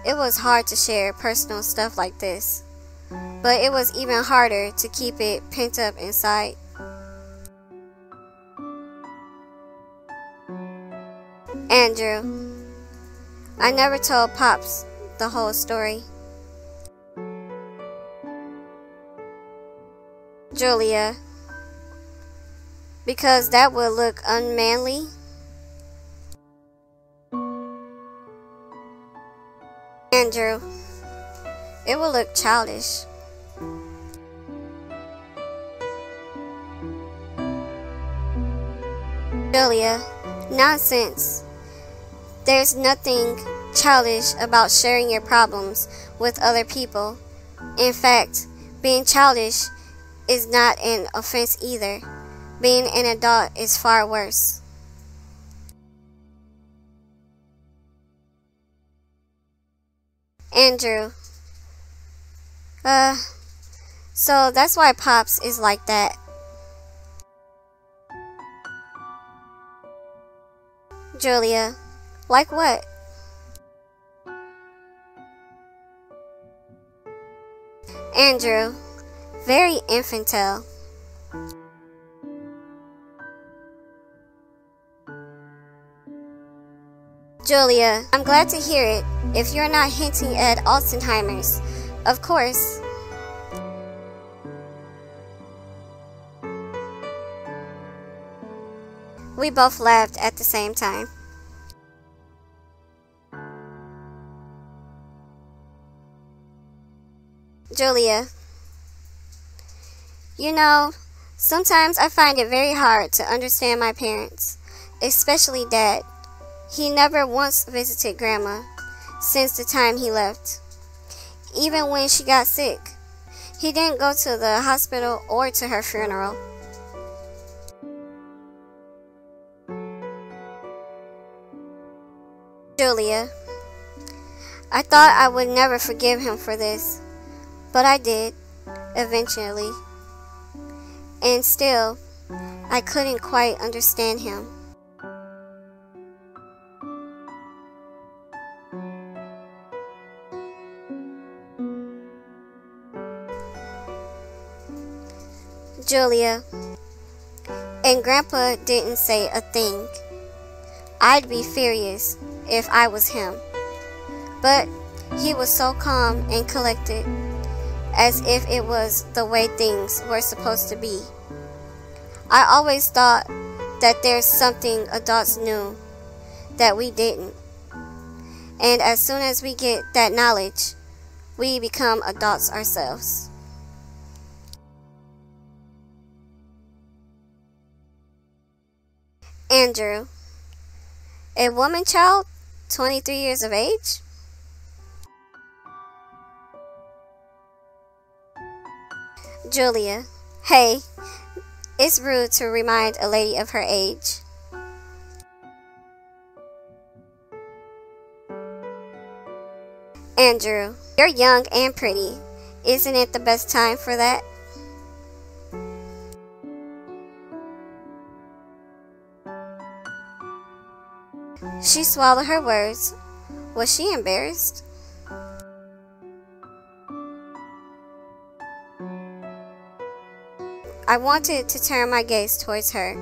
It was hard to share personal stuff like this, but it was even harder to keep it pent up inside. Andrew, I never told Pops the whole story. Julia, because that would look unmanly. Andrew, it will look childish. Julia, nonsense. There's nothing childish about sharing your problems with other people. In fact, being childish is not an offense either. Being an adult is far worse. Andrew, so that's why Pops is like that. Julia, like what? Andrew, very infantile. Julia, I'm glad to hear it. If you're not hinting at Alzheimer's, of course. We both laughed at the same time. Julia, you know, sometimes I find it very hard to understand my parents, especially Dad. He never once visited Grandma since the time he left. Even when she got sick, he didn't go to the hospital or to her funeral. Julia, I thought I would never forgive him for this, but I did, eventually. And still, I couldn't quite understand him. Julia, and Grandpa didn't say a thing. I'd be furious if I was him, but he was so calm and collected, as if it was the way things were supposed to be. I always thought that there's something adults knew that we didn't, and as soon as we get that knowledge, we become adults ourselves. Andrew, a woman child, 23 years of age? Julia, hey, it's rude to remind a lady of her age. Andrew, you're young and pretty. Isn't it the best time for that? She swallowed her words. Was she embarrassed? I wanted to turn my gaze towards her,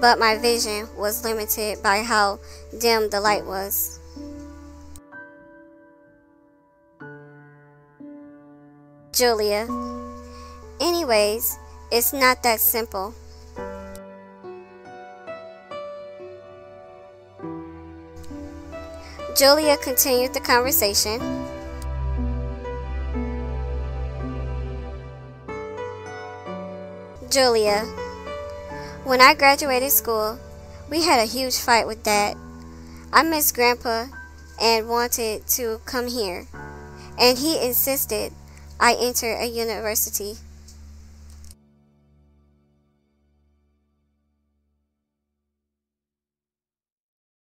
but my vision was limited by how dim the light was. Julia, anyways, it's not that simple. Julia continued the conversation. Julia, when I graduated school, we had a huge fight with Dad. I missed Grandpa and wanted to come here, and he insisted I enter a university.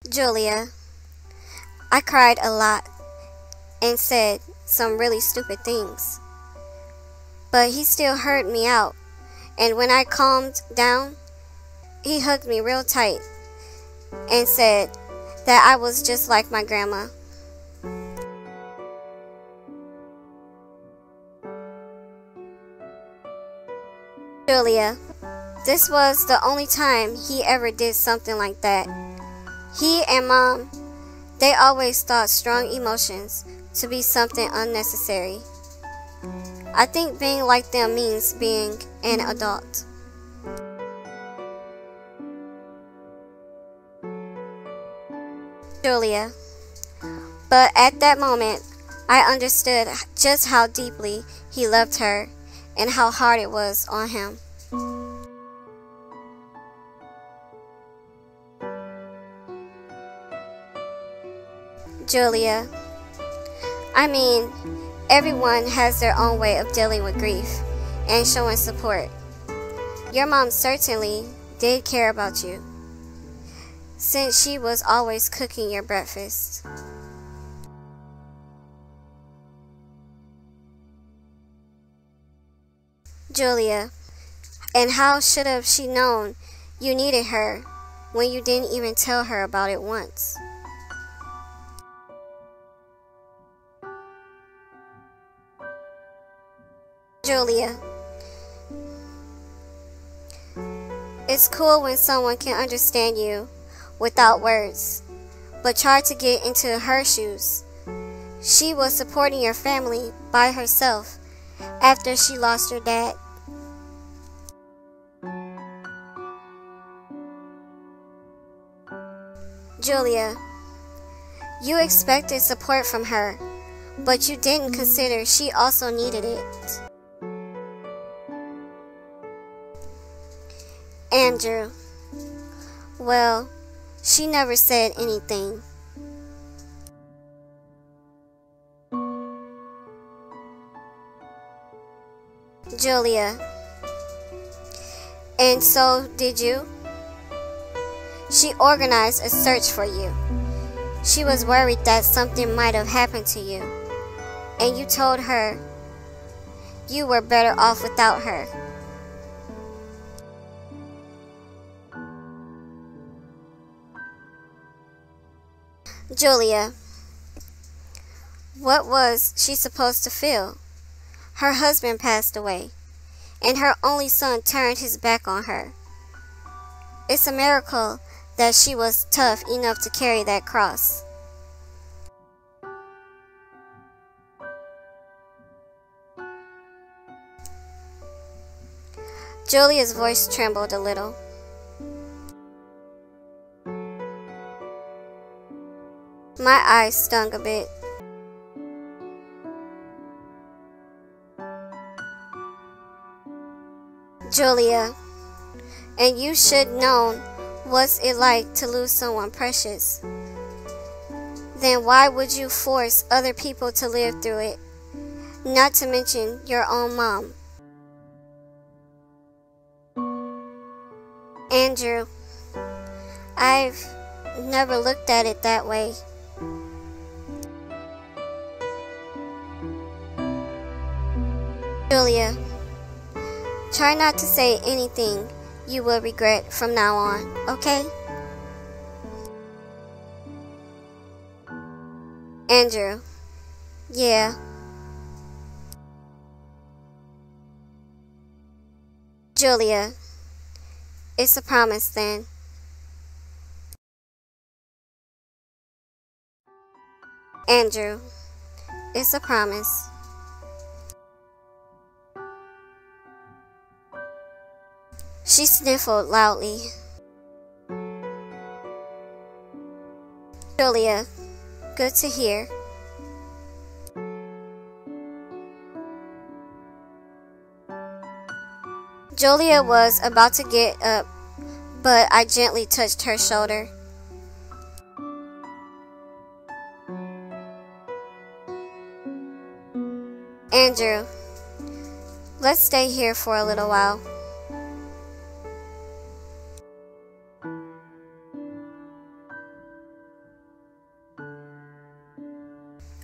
Julia, I cried a lot and said some really stupid things, but he still heard me out, and when I calmed down, he hugged me real tight and said that I was just like my grandma. Julia, this was the only time he ever did something like that. He and Mom, they always thought strong emotions to be something unnecessary. I think being like them means being an adult. Julia, but at that moment, I understood just how deeply he loved her and how hard it was on him. Julia, I mean, everyone has their own way of dealing with grief and showing support. Your mom certainly did care about you, since she was always cooking your breakfast. Julia, and how should have she known you needed her when you didn't even tell her about it once? Julia. It's cool when someone can understand you without words, but try to get into her shoes. She was supporting your family by herself after she lost her dad. Julia, you expected support from her, but you didn't consider she also needed it. Andrew, well, she never said anything. Julia, and so did you? She organized a search for you. She was worried that something might have happened to you, and you told her you were better off without her. Julia, what was she supposed to feel? Her husband passed away, and her only son turned his back on her. It's a miracle that she was tough enough to carry that cross. Julia's voice trembled a little. My eyes stung a bit. Julia, and you should known what's it like to lose someone precious. Then why would you force other people to live through it? Not to mention your own mom. Andrew, I've never looked at it that way. Julia, try not to say anything you will regret from now on, okay? Andrew, yeah. Julia, it's a promise then. Andrew, it's a promise. She sniffled loudly. Julia, good to hear. Julia was about to get up, but I gently touched her shoulder. Andrew, let's stay here for a little while.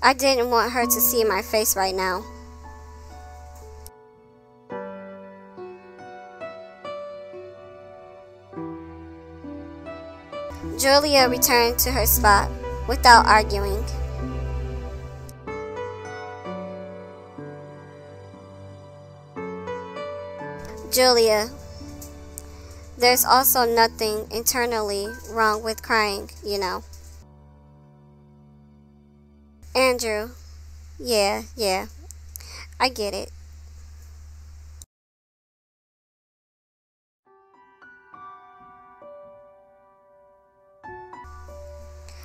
I didn't want her to see my face right now. Julia returned to her spot without arguing. Julia, there's also nothing internally wrong with crying, you know. Andrew, yeah, I get it.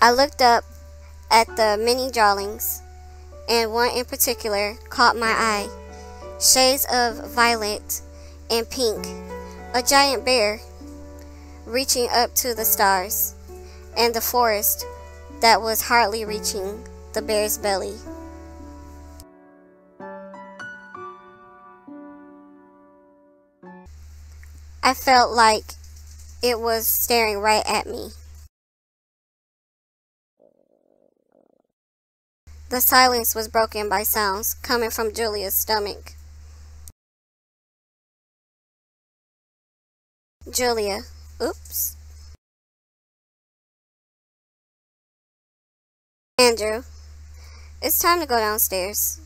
I looked up at the many drawings, and one in particular caught my eye. Shades of violet and pink, a giant bear reaching up to the stars, and the forest that was hardly reaching the bear's belly. I felt like it was staring right at me. The silence was broken by sounds coming from Julia's stomach. Julia, oops. Andrew, it's time to go downstairs.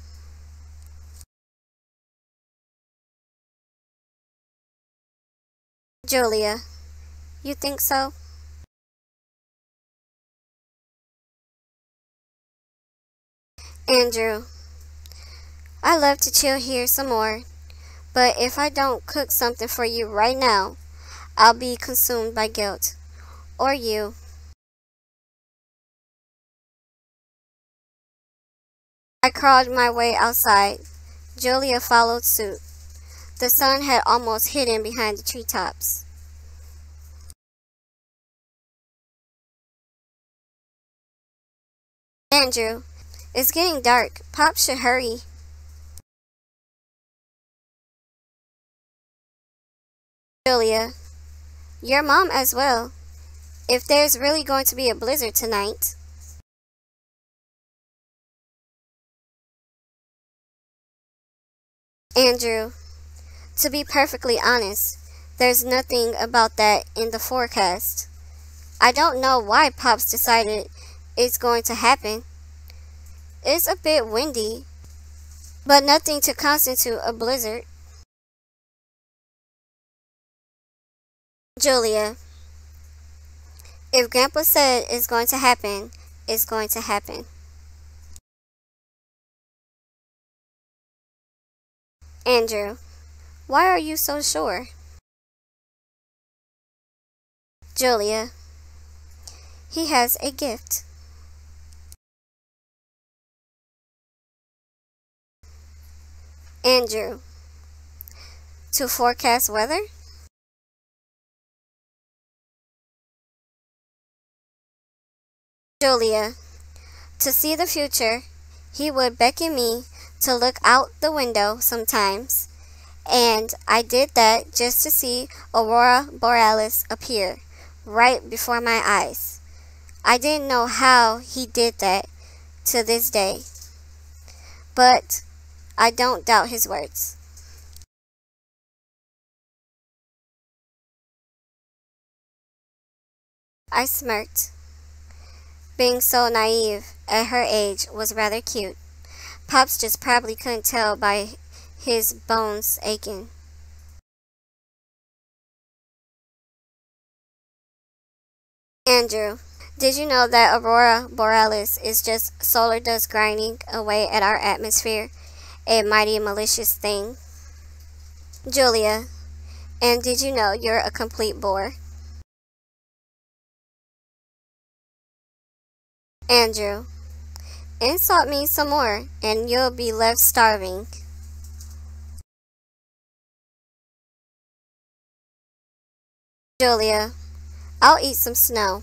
Julia, you think so? Andrew, I love to chill here some more, but if I don't cook something for you right now, I'll be consumed by guilt. Or you. I crawled my way outside. Julia followed suit. The sun had almost hidden behind the treetops. Andrew, it's getting dark. Pop should hurry. Julia, your mom as well. If there's really going to be a blizzard tonight. Andrew, to be perfectly honest, there's nothing about that in the forecast. I don't know why Pops decided it's going to happen. It's a bit windy, but nothing to constitute a blizzard. Julia, if Grandpa said it's going to happen, it's going to happen. Andrew, why are you so sure? Julia, he has a gift. Andrew, to forecast weather? Julia, to see the future, he would beckon me to look out the window sometimes, and I did that just to see Aurora Borealis appear right before my eyes. I didn't know how he did that to this day, but I don't doubt his words. I smirked. Being so naive at her age was rather cute. Pops just probably couldn't tell by his bones aching. Andrew, did you know that Aurora Borealis is just solar dust grinding away at our atmosphere? A mighty malicious thing. Julia, and did you know you're a complete bore? Andrew, insult me some more, and you'll be left starving. Julia, I'll eat some snow.